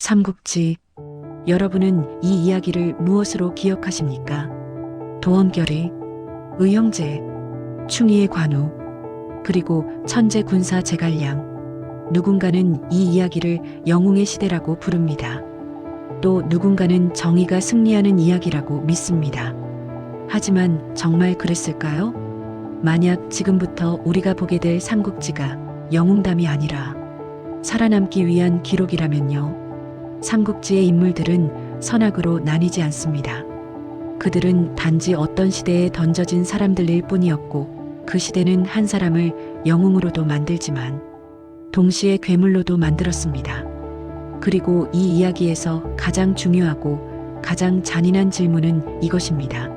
삼국지. 여러분은 이 이야기를 무엇으로 기억하십니까? 도원결의, 의형제, 충의의 관우, 그리고 천재 군사 제갈량. 누군가는 이 이야기를 영웅의 시대라고 부릅니다. 또 누군가는 정의가 승리하는 이야기라고 믿습니다. 하지만 정말 그랬을까요? 만약 지금부터 우리가 보게 될 삼국지가 영웅담이 아니라 살아남기 위한 기록이라면요. 삼국지의 인물들은 선악으로 나뉘지 않습니다. 그들은 단지 어떤 시대에 던져진 사람들일 뿐이었고, 그 시대는 한 사람을 영웅으로도 만들지만 동시에 괴물로도 만들었습니다. 그리고 이 이야기에서 가장 중요하고 가장 잔인한 질문은 이것입니다.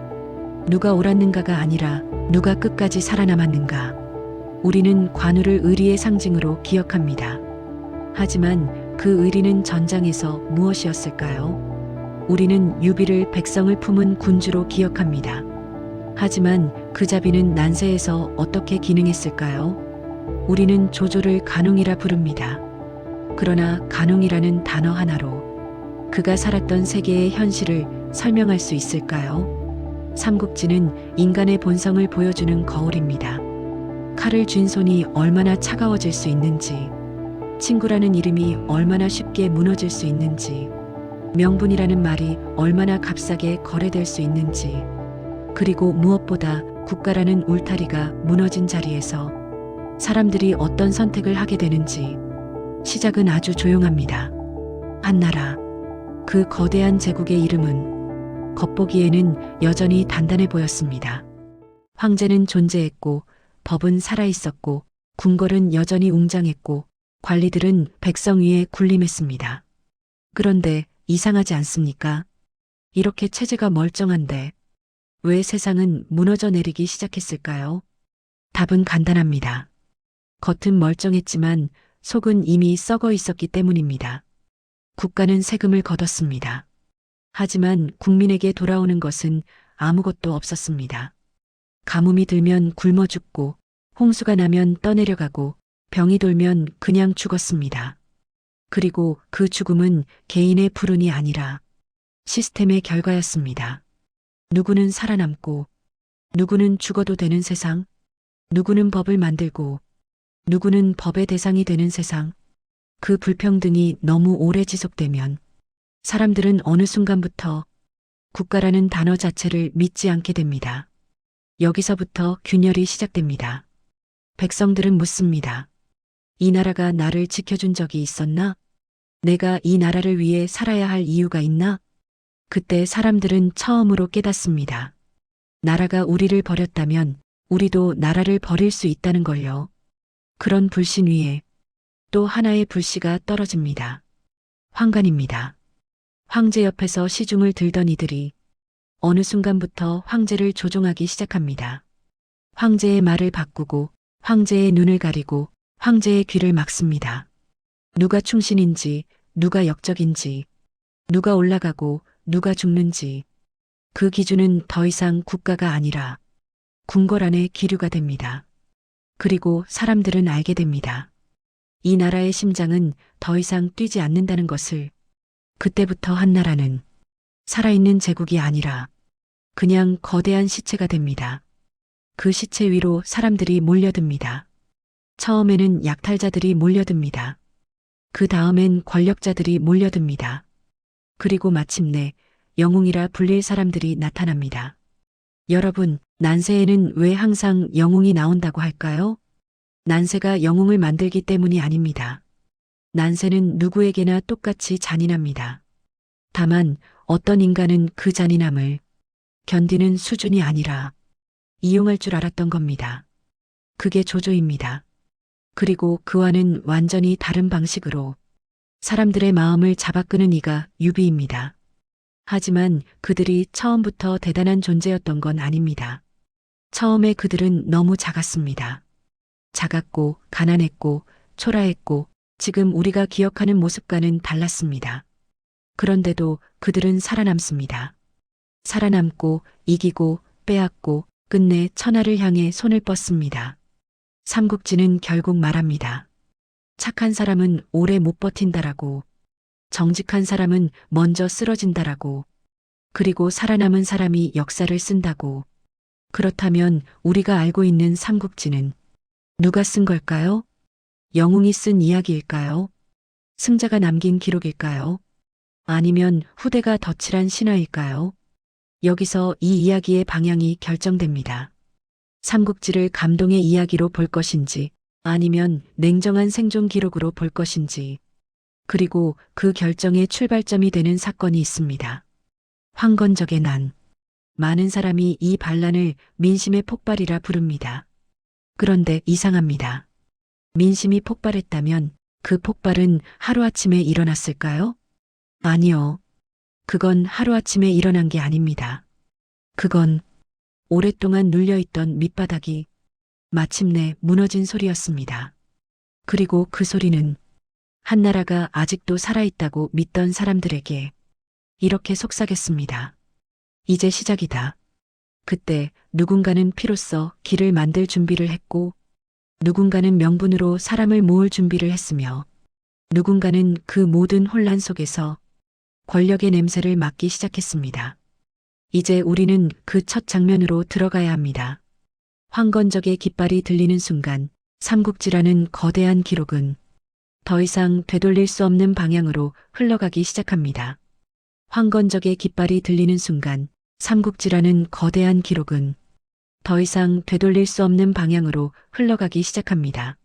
누가 옳았는가가 아니라 누가 끝까지 살아남았는가. 우리는 관우를 의리의 상징으로 기억합니다. 하지만 그 의리는 전장에서 무엇이었을까요? 우리는 유비를 백성을 품은 군주로 기억합니다. 하지만 그 자비는 난세에서 어떻게 기능했을까요? 우리는 조조를 간웅이라 부릅니다. 그러나 간웅이라는 단어 하나로 그가 살았던 세계의 현실을 설명할 수 있을까요? 삼국지는 인간의 본성을 보여주는 거울입니다. 칼을 쥔 손이 얼마나 차가워질 수 있는지, 친구라는 이름이 얼마나 쉽게 무너질 수 있는지, 명분이라는 말이 얼마나 값싸게 거래될 수 있는지, 그리고 무엇보다 국가라는 울타리가 무너진 자리에서 사람들이 어떤 선택을 하게 되는지. 시작은 아주 조용합니다. 한나라. 그 거대한 제국의 이름은 겉보기에는 여전히 단단해 보였습니다. 황제는 존재했고, 법은 살아있었고, 궁궐은 여전히 웅장했고, 관리들은 백성 위에 군림했습니다. 그런데 이상하지 않습니까? 이렇게 체제가 멀쩡한데 왜 세상은 무너져 내리기 시작했을까요? 답은 간단합니다. 겉은 멀쩡했지만 속은 이미 썩어 있었기 때문입니다. 국가는 세금을 걷었습니다. 하지만 국민에게 돌아오는 것은 아무것도 없었습니다. 가뭄이 들면 굶어 죽고, 홍수가 나면 떠내려가고, 병이 돌면 그냥 죽었습니다. 그리고 그 죽음은 개인의 불운이 아니라 시스템의 결과였습니다. 누구는 살아남고, 누구는 죽어도 되는 세상, 누구는 법을 만들고, 누구는 법의 대상이 되는 세상. 그 불평등이 너무 오래 지속되면 사람들은 어느 순간부터 국가라는 단어 자체를 믿지 않게 됩니다. 여기서부터 균열이 시작됩니다. 백성들은 묻습니다. 이 나라가 나를 지켜준 적이 있었나? 내가 이 나라를 위해 살아야 할 이유가 있나? 그때 사람들은 처음으로 깨닫습니다. 나라가 우리를 버렸다면 우리도 나라를 버릴 수 있다는 걸요. 그런 불신 위에 또 하나의 불씨가 떨어집니다. 황관입니다. 황제 옆에서 시중을 들던 이들이 어느 순간부터 황제를 조종하기 시작합니다. 황제의 말을 바꾸고, 황제의 눈을 가리고, 황제의 귀를 막습니다. 누가 충신인지, 누가 역적인지, 누가 올라가고 누가 죽는지, 그 기준은 더 이상 국가가 아니라 궁궐 안의 기류가 됩니다. 그리고 사람들은 알게 됩니다. 이 나라의 심장은 더 이상 뛰지 않는다는 것을. 그때부터 한나라는 살아있는 제국이 아니라 그냥 거대한 시체가 됩니다. 그 시체 위로 사람들이 몰려듭니다. 처음에는 약탈자들이 몰려듭니다. 그 다음엔 권력자들이 몰려듭니다. 그리고 마침내 영웅이라 불릴 사람들이 나타납니다. 여러분, 난세에는 왜 항상 영웅이 나온다고 할까요? 난세가 영웅을 만들기 때문이 아닙니다. 난세는 누구에게나 똑같이 잔인합니다. 다만 어떤 인간은 그 잔인함을 견디는 수준이 아니라 이용할 줄 알았던 겁니다. 그게 조조입니다. 그리고 그와는 완전히 다른 방식으로 사람들의 마음을 잡아끄는 이가 유비입니다. 하지만 그들이 처음부터 대단한 존재였던 건 아닙니다. 처음에 그들은 너무 작았습니다. 작았고 가난했고 초라했고 지금 우리가 기억하는 모습과는 달랐습니다. 그런데도 그들은 살아남습니다. 살아남고 이기고 빼앗고 끝내 천하를 향해 손을 뻗습니다. 삼국지는 결국 말합니다. 착한 사람은 오래 못 버틴다라고. 정직한 사람은 먼저 쓰러진다라고. 그리고 살아남은 사람이 역사를 쓴다고. 그렇다면 우리가 알고 있는 삼국지는 누가 쓴 걸까요? 영웅이 쓴 이야기일까요? 승자가 남긴 기록일까요? 아니면 후대가 덧칠한 신화일까요? 여기서 이 이야기의 방향이 결정됩니다. 삼국지를 감동의 이야기로 볼 것인지, 아니면 냉정한 생존 기록으로 볼 것인지, 그리고 그 결정의 출발점이 되는 사건이 있습니다. 황건적의 난. 많은 사람이 이 반란을 민심의 폭발이라 부릅니다. 그런데 이상합니다. 민심이 폭발했다면 그 폭발은 하루아침에 일어났을까요? 아니요. 그건 하루아침에 일어난 게 아닙니다. 그건 오랫동안 눌려있던 밑바닥이 마침내 무너진 소리였습니다. 그리고 그 소리는 한나라가 아직도 살아있다고 믿던 사람들에게 이렇게 속삭였습니다. 이제 시작이다. 그때 누군가는 피로써 길을 만들 준비를 했고, 누군가는 명분으로 사람을 모을 준비를 했으며, 누군가는 그 모든 혼란 속에서 권력의 냄새를 맡기 시작했습니다. 이제 우리는 그 첫 장면으로 들어가야 합니다. 황건적의 깃발이 들리는 순간 삼국지라는 거대한 기록은 더 이상 되돌릴 수 없는 방향으로 흘러가기 시작합니다. 황건적의 깃발이 들리는 순간 삼국지라는 거대한 기록은 더 이상 되돌릴 수 없는 방향으로 흘러가기 시작합니다.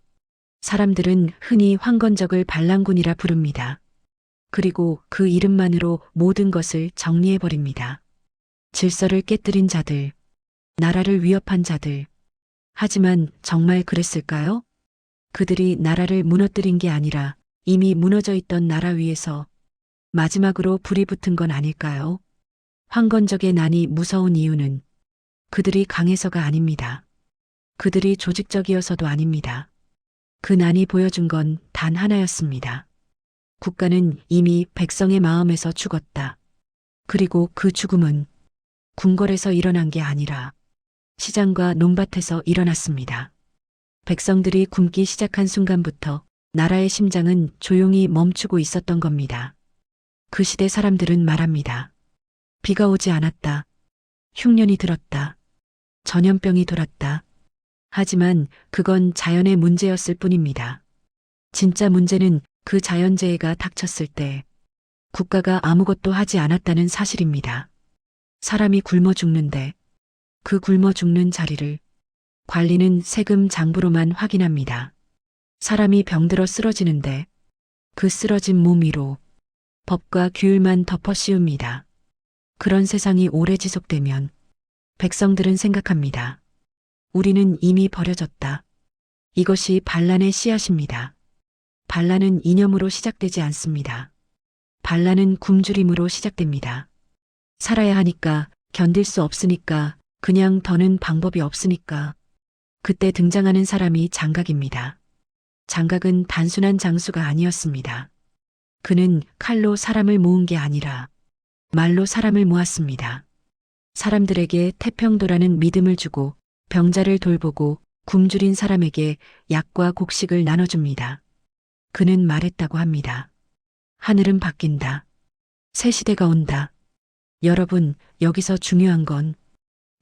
사람들은 흔히 황건적을 반란군이라 부릅니다. 그리고 그 이름만으로 모든 것을 정리해버립니다. 질서를 깨뜨린 자들, 나라를 위협한 자들. 하지만 정말 그랬을까요? 그들이 나라를 무너뜨린 게 아니라 이미 무너져 있던 나라 위에서 마지막으로 불이 붙은 건 아닐까요? 황건적의 난이 무서운 이유는 그들이 강해서가 아닙니다. 그들이 조직적이어서도 아닙니다. 그 난이 보여준 건 단 하나였습니다. 국가는 이미 백성의 마음에서 죽었다. 그리고 그 죽음은 궁궐에서 일어난 게 아니라 시장과 논밭에서 일어났습니다. 백성들이 굶기 시작한 순간부터 나라의 심장은 조용히 멈추고 있었던 겁니다. 그 시대 사람들은 말합니다. 비가 오지 않았다. 흉년이 들었다. 전염병이 돌았다. 하지만 그건 자연의 문제였을 뿐입니다. 진짜 문제는 그 자연재해가 닥쳤을 때 국가가 아무것도 하지 않았다는 사실입니다. 사람이 굶어 죽는데 그 굶어 죽는 자리를 관리는 세금 장부로만 확인합니다. 사람이 병들어 쓰러지는데 그 쓰러진 몸 위로 법과 규율만 덮어 씌웁니다. 그런 세상이 오래 지속되면 백성들은 생각합니다. 우리는 이미 버려졌다. 이것이 반란의 씨앗입니다. 반란은 이념으로 시작되지 않습니다. 반란은 굶주림으로 시작됩니다. 살아야 하니까, 견딜 수 없으니까, 그냥 더는 방법이 없으니까. 그때 등장하는 사람이 장각입니다. 장각은 단순한 장수가 아니었습니다. 그는 칼로 사람을 모은 게 아니라 말로 사람을 모았습니다. 사람들에게 태평도라는 믿음을 주고 병자를 돌보고 굶주린 사람에게 약과 곡식을 나눠줍니다. 그는 말했다고 합니다. 하늘은 바뀐다. 새 시대가 온다. 여러분, 여기서 중요한 건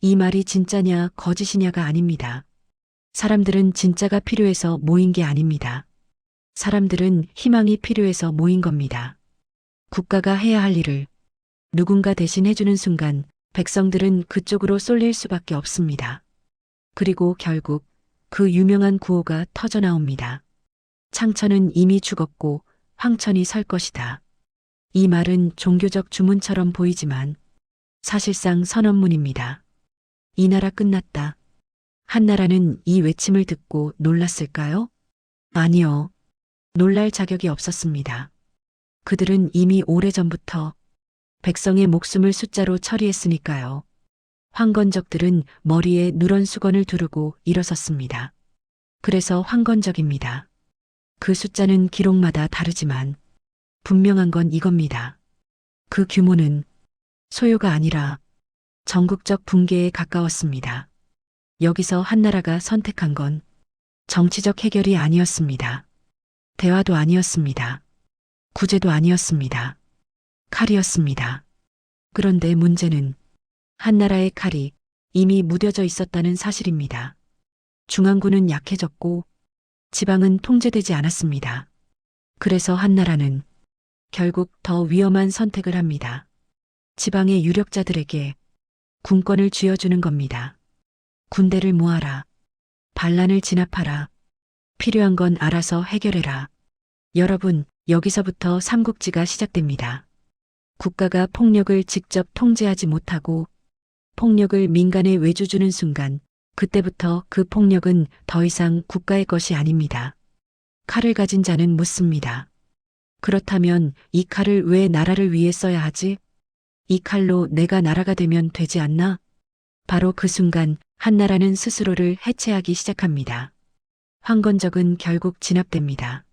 이 말이 진짜냐 거짓이냐가 아닙니다. 사람들은 진짜가 필요해서 모인 게 아닙니다. 사람들은 희망이 필요해서 모인 겁니다. 국가가 해야 할 일을 누군가 대신 해주는 순간 백성들은 그쪽으로 쏠릴 수밖에 없습니다. 그리고 결국 그 유명한 구호가 터져 나옵니다. 창천은 이미 죽었고 황천이 설 것이다. 이 말은 종교적 주문처럼 보이지만 사실상 선언문입니다. 이 나라 끝났다. 한나라는 이 외침을 듣고 놀랐을까요? 아니요. 놀랄 자격이 없었습니다. 그들은 이미 오래전부터 백성의 목숨을 숫자로 처리했으니까요. 황건적들은 머리에 누런 수건을 두르고 일어섰습니다. 그래서 황건적입니다. 그 숫자는 기록마다 다르지만 분명한 건 이겁니다. 그 규모는 소요가 아니라 전국적 붕괴에 가까웠습니다. 여기서 한나라가 선택한 건 정치적 해결이 아니었습니다. 대화도 아니었습니다. 구제도 아니었습니다. 칼이었습니다. 그런데 문제는 한나라의 칼이 이미 무뎌져 있었다는 사실입니다. 중앙군은 약해졌고 지방은 통제되지 않았습니다. 그래서 한나라는 결국 더 위험한 선택을 합니다. 지방의 유력자들에게 군권을 쥐어주는 겁니다. 군대를 모아라. 반란을 진압하라. 필요한 건 알아서 해결해라. 여러분, 여기서부터 삼국지가 시작됩니다. 국가가 폭력을 직접 통제하지 못하고 폭력을 민간에 외주주는 순간 그때부터 그 폭력은 더 이상 국가의 것이 아닙니다. 칼을 가진 자는 묻습니다. 그렇다면 이 칼을 왜 나라를 위해 써야 하지? 이 칼로 내가 나라가 되면 되지 않나? 바로 그 순간 한나라는 스스로를 해체하기 시작합니다. 황건적은 결국 진압됩니다.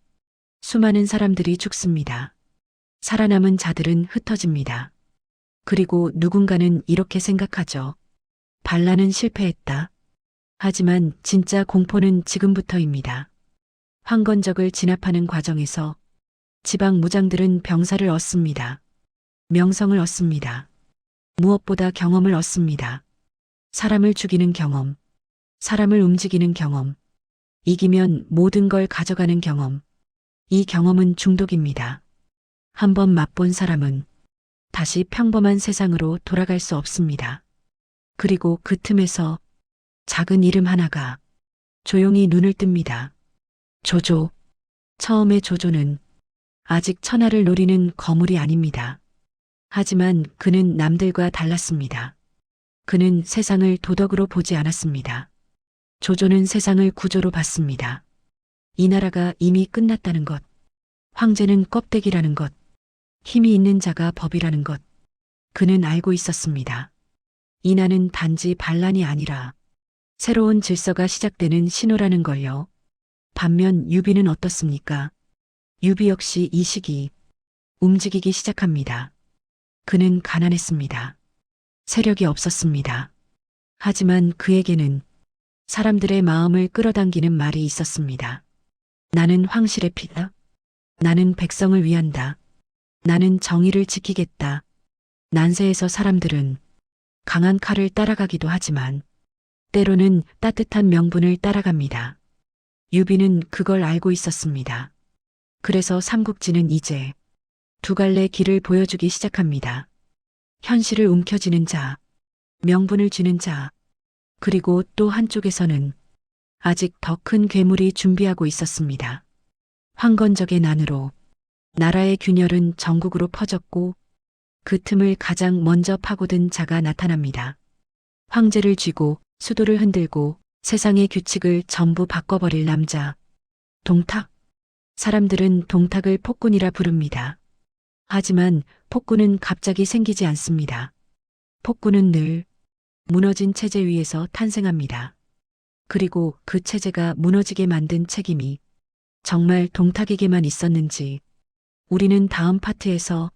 수많은 사람들이 죽습니다. 살아남은 자들은 흩어집니다. 그리고 누군가는 이렇게 생각하죠. 반란은 실패했다. 하지만 진짜 공포는 지금부터입니다. 황건적을 진압하는 과정에서 지방 무장들은 병사를 얻습니다. 명성을 얻습니다. 무엇보다 경험을 얻습니다. 사람을 죽이는 경험, 사람을 움직이는 경험, 이기면 모든 걸 가져가는 경험. 이 경험은 중독입니다. 한번 맛본 사람은 다시 평범한 세상으로 돌아갈 수 없습니다. 그리고 그 틈에서 작은 이름 하나가 조용히 눈을 뜹니다. 조조. 처음에 조조는 아직 천하를 노리는 거물이 아닙니다. 하지만 그는 남들과 달랐습니다. 그는 세상을 도덕으로 보지 않았습니다. 조조는 세상을 구조로 봤습니다. 이 나라가 이미 끝났다는 것, 황제는 껍데기라는 것, 힘이 있는 자가 법이라는 것, 그는 알고 있었습니다. 이나는 단지 반란이 아니라 새로운 질서가 시작되는 신호라는 걸요. 반면 유비는 어떻습니까? 유비 역시 이 시기 움직이기 시작합니다. 그는 가난했습니다. 세력이 없었습니다. 하지만 그에게는 사람들의 마음을 끌어당기는 말이 있었습니다. 나는 황실의 피다. 나는 백성을 위한다. 나는 정의를 지키겠다. 난세에서 사람들은 강한 칼을 따라가기도 하지만 때로는 따뜻한 명분을 따라갑니다. 유비는 그걸 알고 있었습니다. 그래서 삼국지는 이제 두 갈래 길을 보여주기 시작합니다. 현실을 움켜쥐는 자, 명분을 쥐는 자, 그리고 또 한쪽에서는 아직 더 큰 괴물이 준비하고 있었습니다. 황건적의 난으로 나라의 균열은 전국으로 퍼졌고 그 틈을 가장 먼저 파고든 자가 나타납니다. 황제를 쥐고 수도를 흔들고 세상의 규칙을 전부 바꿔버릴 남자. 동탁. 사람들은 동탁을 폭군이라 부릅니다. 하지만 폭군은 갑자기 생기지 않습니다. 폭군은 늘 무너진 체제 위에서 탄생합니다. 그리고 그 체제가 무너지게 만든 책임이 정말 동탁에게만 있었는지 우리는 다음 파트에서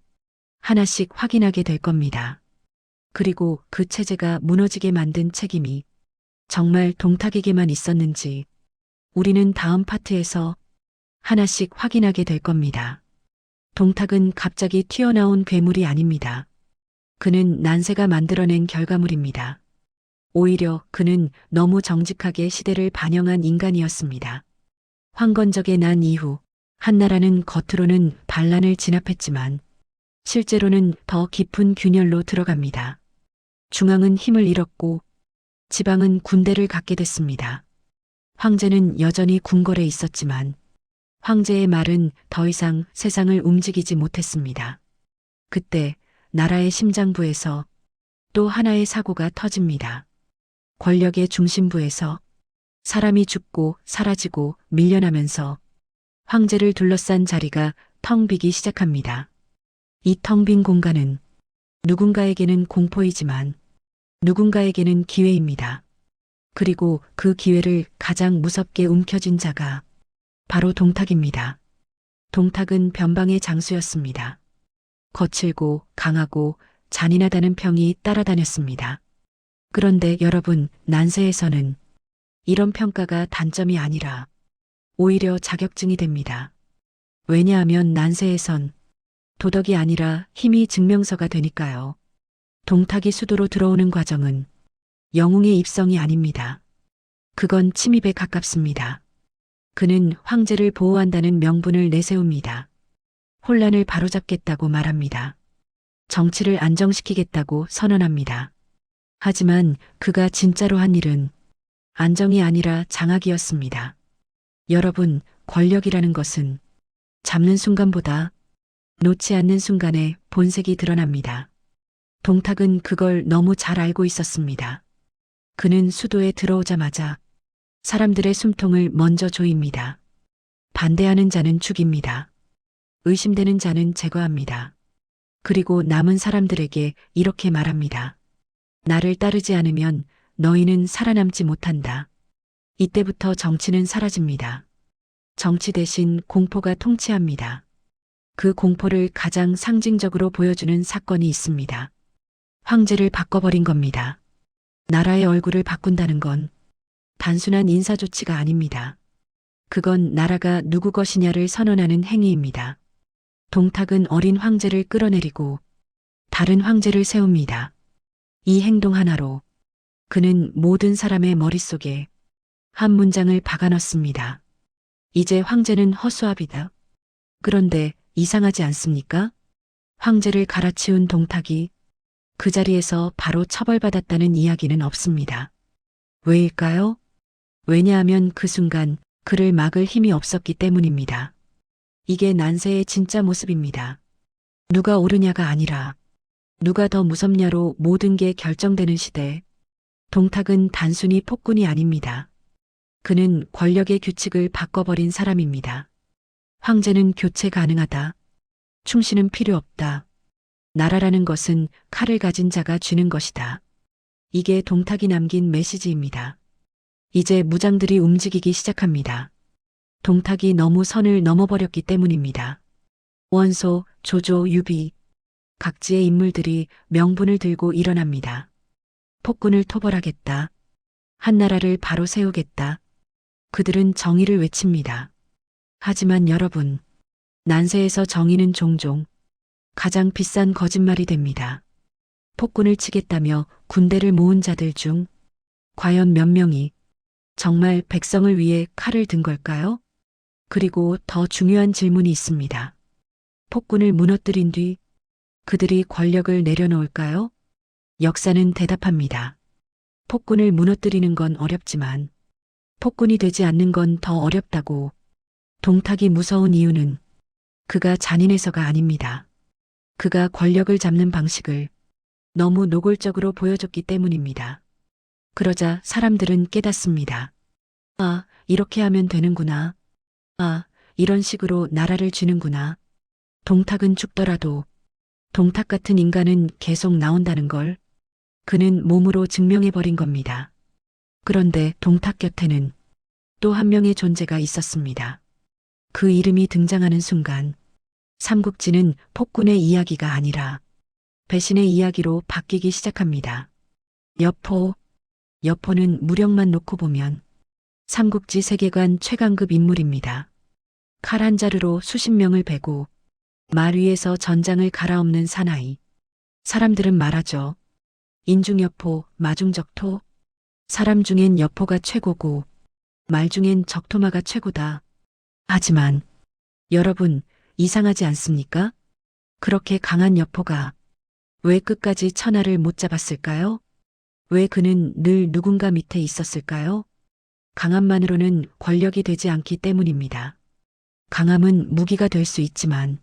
하나씩 확인하게 될 겁니다. 그리고 그 체제가 무너지게 만든 책임이 정말 동탁에게만 있었는지 우리는 다음 파트에서 하나씩 확인하게 될 겁니다. 동탁은 갑자기 튀어나온 괴물이 아닙니다. 그는 난세가 만들어낸 결과물입니다. 오히려 그는 너무 정직하게 시대를 반영한 인간이었습니다. 황건적의 난 이후 한나라는 겉으로는 반란을 진압했지만 실제로는 더 깊은 균열로 들어갑니다. 중앙은 힘을 잃었고 지방은 군대를 갖게 됐습니다. 황제는 여전히 궁궐에 있었지만 황제의 말은 더 이상 세상을 움직이지 못했습니다. 그때 나라의 심장부에서 또 하나의 사고가 터집니다. 권력의 중심부에서 사람이 죽고 사라지고 밀려나면서 황제를 둘러싼 자리가 텅 비기 시작합니다. 이 텅 빈 공간은 누군가에게는 공포이지만 누군가에게는 기회입니다. 그리고 그 기회를 가장 무섭게 움켜쥔 자가 바로 동탁입니다. 동탁은 변방의 장수였습니다. 거칠고 강하고 잔인하다는 평이 따라다녔습니다. 그런데 여러분, 난세에서는 이런 평가가 단점이 아니라 오히려 자격증이 됩니다. 왜냐하면 난세에선 도덕이 아니라 힘이 증명서가 되니까요. 동탁이 수도로 들어오는 과정은 영웅의 입성이 아닙니다. 그건 침입에 가깝습니다. 그는 황제를 보호한다는 명분을 내세웁니다. 혼란을 바로잡겠다고 말합니다. 정치를 안정시키겠다고 선언합니다. 하지만 그가 진짜로 한 일은 안정이 아니라 장악이었습니다. 여러분, 권력이라는 것은 잡는 순간보다 놓지 않는 순간에 본색이 드러납니다. 동탁은 그걸 너무 잘 알고 있었습니다. 그는 수도에 들어오자마자 사람들의 숨통을 먼저 조입니다. 반대하는 자는 죽입니다. 의심되는 자는 제거합니다. 그리고 남은 사람들에게 이렇게 말합니다. 나를 따르지 않으면 너희는 살아남지 못한다. 이때부터 정치는 사라집니다. 정치 대신 공포가 통치합니다. 그 공포를 가장 상징적으로 보여주는 사건이 있습니다. 황제를 바꿔버린 겁니다. 나라의 얼굴을 바꾼다는 건 단순한 인사 조치가 아닙니다. 그건 나라가 누구 것이냐를 선언하는 행위입니다. 동탁은 어린 황제를 끌어내리고 다른 황제를 세웁니다. 이 행동 하나로 그는 모든 사람의 머릿속에 한 문장을 박아넣습니다. 이제 황제는 허수아비다. 그런데 이상하지 않습니까? 황제를 갈아치운 동탁이 그 자리에서 바로 처벌받았다는 이야기는 없습니다. 왜일까요? 왜냐하면 그 순간 그를 막을 힘이 없었기 때문입니다. 이게 난세의 진짜 모습입니다. 누가 옳으냐가 아니라 누가 더 무섭냐로 모든 게 결정되는 시대. 동탁은 단순히 폭군이 아닙니다. 그는 권력의 규칙을 바꿔버린 사람입니다. 황제는 교체 가능하다. 충신은 필요 없다. 나라라는 것은 칼을 가진 자가 쥐는 것이다. 이게 동탁이 남긴 메시지입니다. 이제 무장들이 움직이기 시작합니다. 동탁이 너무 선을 넘어버렸기 때문입니다. 원소, 조조, 유비, 각지의 인물들이 명분을 들고 일어납니다. 폭군을 토벌하겠다. 한나라를 바로 세우겠다. 그들은 정의를 외칩니다. 하지만 여러분, 난세에서 정의는 종종 가장 비싼 거짓말이 됩니다. 폭군을 치겠다며 군대를 모은 자들 중 과연 몇 명이 정말 백성을 위해 칼을 든 걸까요? 그리고 더 중요한 질문이 있습니다. 폭군을 무너뜨린 뒤 그들이 권력을 내려놓을까요? 역사는 대답합니다. 폭군을 무너뜨리는 건 어렵지만 폭군이 되지 않는 건 더 어렵다고. 동탁이 무서운 이유는 그가 잔인해서가 아닙니다. 그가 권력을 잡는 방식을 너무 노골적으로 보여줬기 때문입니다. 그러자 사람들은 깨닫습니다. 아, 이렇게 하면 되는구나. 아, 이런 식으로 나라를 쥐는구나. 동탁은 죽더라도 동탁 같은 인간은 계속 나온다는 걸 그는 몸으로 증명해버린 겁니다. 그런데 동탁 곁에는 또 한 명의 존재가 있었습니다. 그 이름이 등장하는 순간 삼국지는 폭군의 이야기가 아니라 배신의 이야기로 바뀌기 시작합니다. 여포. 여포는 무력만 놓고 보면 삼국지 세계관 최강급 인물입니다. 칼 한 자루로 수십 명을 베고 말 위에서 전장을 갈아엎는 사나이. 사람들은 말하죠. 인중여포, 마중적토. 사람 중엔 여포가 최고고 말 중엔 적토마가 최고다. 하지만 여러분, 이상하지 않습니까? 그렇게 강한 여포가 왜 끝까지 천하를 못 잡았을까요? 왜 그는 늘 누군가 밑에 있었을까요? 강함만으로는 권력이 되지 않기 때문입니다. 강함은 무기가 될 수 있지만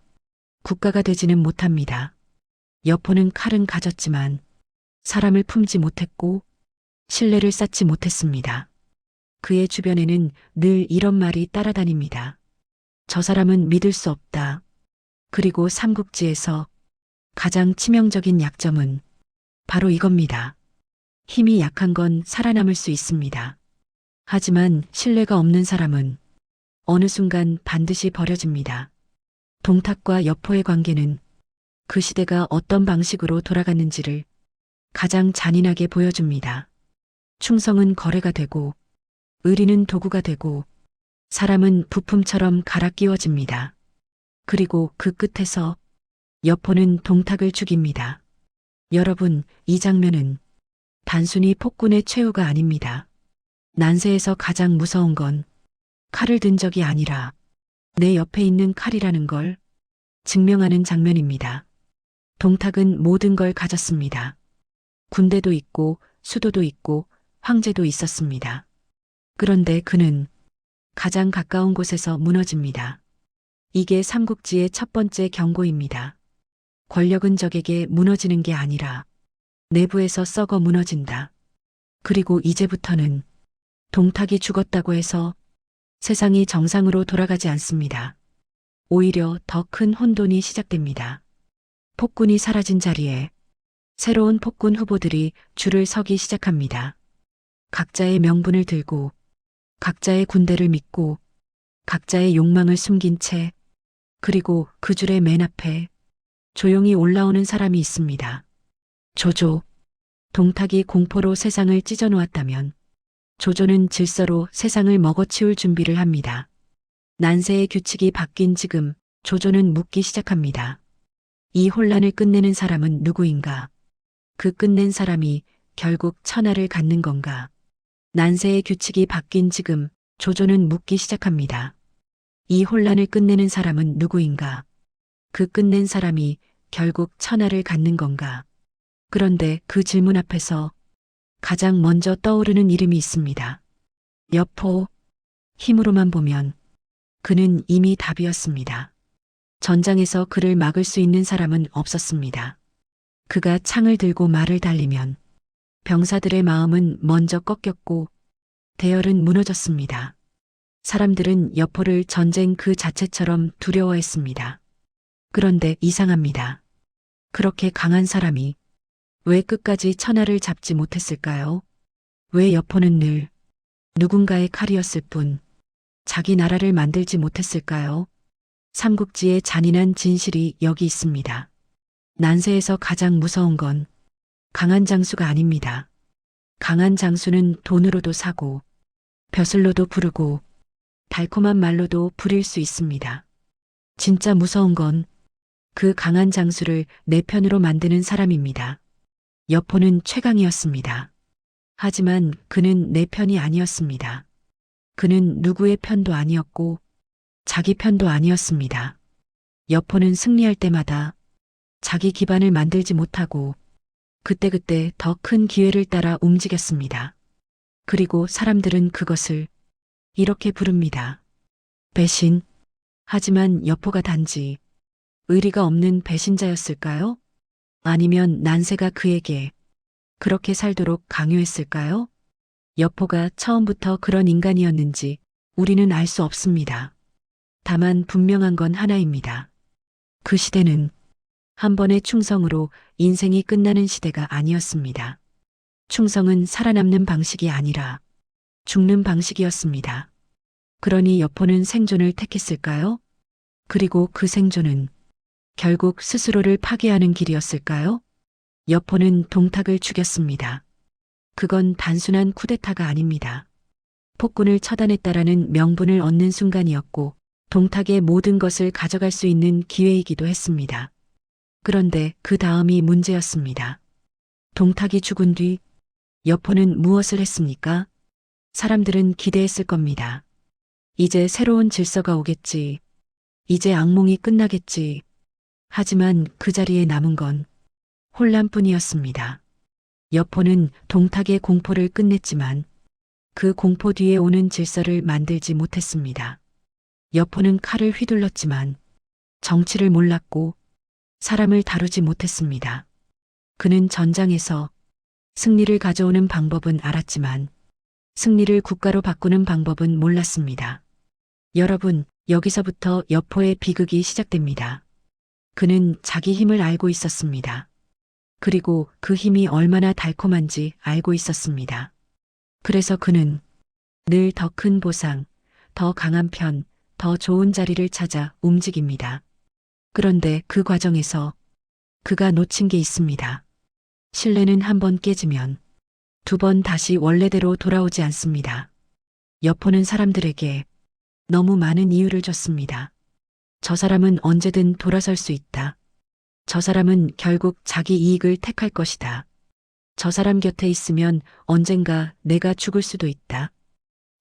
국가가 되지는 못합니다. 여포는 칼은 가졌지만 사람을 품지 못했고 신뢰를 쌓지 못했습니다. 그의 주변에는 늘 이런 말이 따라다닙니다. 저 사람은 믿을 수 없다. 그리고 삼국지에서 가장 치명적인 약점은 바로 이겁니다. 힘이 약한 건 살아남을 수 있습니다. 하지만 신뢰가 없는 사람은 어느 순간 반드시 버려집니다. 동탁과 여포의 관계는 그 시대가 어떤 방식으로 돌아갔는지를 가장 잔인하게 보여줍니다. 충성은 거래가 되고 의리는 도구가 되고 사람은 부품처럼 갈아 끼워집니다. 그리고 그 끝에서 여포는 동탁을 죽입니다. 여러분, 이 장면은 단순히 폭군의 최후가 아닙니다. 난세에서 가장 무서운 건 칼을 든 적이 아니라 내 옆에 있는 칼이라는 걸 증명하는 장면입니다. 동탁은 모든 걸 가졌습니다. 군대도 있고 수도도 있고 황제도 있었습니다. 그런데 그는 가장 가까운 곳에서 무너집니다. 이게 삼국지의 첫 번째 경고입니다. 권력은 적에게 무너지는 게 아니라 내부에서 썩어 무너진다. 그리고 이제부터는 동탁이 죽었다고 해서 세상이 정상으로 돌아가지 않습니다. 오히려 더 큰 혼돈이 시작됩니다. 폭군이 사라진 자리에 새로운 폭군 후보들이 줄을 서기 시작합니다. 각자의 명분을 들고 각자의 군대를 믿고 각자의 욕망을 숨긴 채 그리고 그 줄의 맨 앞에 조용히 올라오는 사람이 있습니다. 조조. 동탁이 공포로 세상을 찢어놓았다면 조조는 질서로 세상을 먹어치울 준비를 합니다. 난세의 규칙이 바뀐 지금 조조는 묻기 시작합니다. 이 혼란을 끝내는 사람은 누구인가? 그 끝낸 사람이 결국 천하를 갖는 건가? 난세의 규칙이 바뀐 지금 조조는 묻기 시작합니다. 이 혼란을 끝내는 사람은 누구인가? 그 끝낸 사람이 결국 천하를 갖는 건가? 그런데 그 질문 앞에서 가장 먼저 떠오르는 이름이 있습니다. 여포. 힘으로만 보면 그는 이미 답이었습니다. 전장에서 그를 막을 수 있는 사람은 없었습니다. 그가 창을 들고 말을 달리면 병사들의 마음은 먼저 꺾였고 대열은 무너졌습니다. 사람들은 여포를 전쟁 그 자체처럼 두려워했습니다. 그런데 이상합니다. 그렇게 강한 사람이 왜 끝까지 천하를 잡지 못했을까요? 왜 여포는 늘 누군가의 칼이었을 뿐 자기 나라를 만들지 못했을까요? 삼국지의 잔인한 진실이 여기 있습니다. 난세에서 가장 무서운 건 강한 장수가 아닙니다. 강한 장수는 돈으로도 사고 벼슬로도 부르고 달콤한 말로도 부릴 수 있습니다. 진짜 무서운 건 그 강한 장수를 내 편으로 만드는 사람입니다. 여포는 최강이었습니다. 하지만 그는 내 편이 아니었습니다. 그는 누구의 편도 아니었고 자기 편도 아니었습니다. 여포는 승리할 때마다 자기 기반을 만들지 못하고 그때그때 더 큰 기회를 따라 움직였습니다. 그리고 사람들은 그것을 이렇게 부릅니다. 배신. 하지만 여포가 단지 의리가 없는 배신자였을까요? 아니면 난세가 그에게 그렇게 살도록 강요했을까요? 여포가 처음부터 그런 인간이었는지 우리는 알 수 없습니다. 다만 분명한 건 하나입니다. 그 시대는 한 번의 충성으로 인생이 끝나는 시대가 아니었습니다. 충성은 살아남는 방식이 아니라 죽는 방식이었습니다. 그러니 여포는 생존을 택했을까요? 그리고 그 생존은 결국 스스로를 파괴하는 길이었을까요? 여포는 동탁을 죽였습니다. 그건 단순한 쿠데타가 아닙니다. 폭군을 처단했다라는 명분을 얻는 순간이었고 동탁의 모든 것을 가져갈 수 있는 기회이기도 했습니다. 그런데 그 다음이 문제였습니다. 동탁이 죽은 뒤 여포는 무엇을 했습니까? 사람들은 기대했을 겁니다. 이제 새로운 질서가 오겠지. 이제 악몽이 끝나겠지. 하지만 그 자리에 남은 건 혼란뿐이었습니다. 여포는 동탁의 공포를 끝냈지만 그 공포 뒤에 오는 질서를 만들지 못했습니다. 여포는 칼을 휘둘렀지만 정치를 몰랐고 사람을 다루지 못했습니다. 그는 전장에서 승리를 가져오는 방법은 알았지만 승리를 국가로 바꾸는 방법은 몰랐습니다. 여러분, 여기서부터 여포의 비극이 시작됩니다. 그는 자기 힘을 알고 있었습니다. 그리고 그 힘이 얼마나 달콤한지 알고 있었습니다. 그래서 그는 늘 더 큰 보상, 더 강한 편, 더 좋은 자리를 찾아 움직입니다. 그런데 그 과정에서 그가 놓친 게 있습니다. 신뢰는 한 번 깨지면 두 번 다시 원래대로 돌아오지 않습니다. 여포는 사람들에게 너무 많은 이유를 줬습니다. 저 사람은 언제든 돌아설 수 있다. 저 사람은 결국 자기 이익을 택할 것이다. 저 사람 곁에 있으면 언젠가 내가 죽을 수도 있다.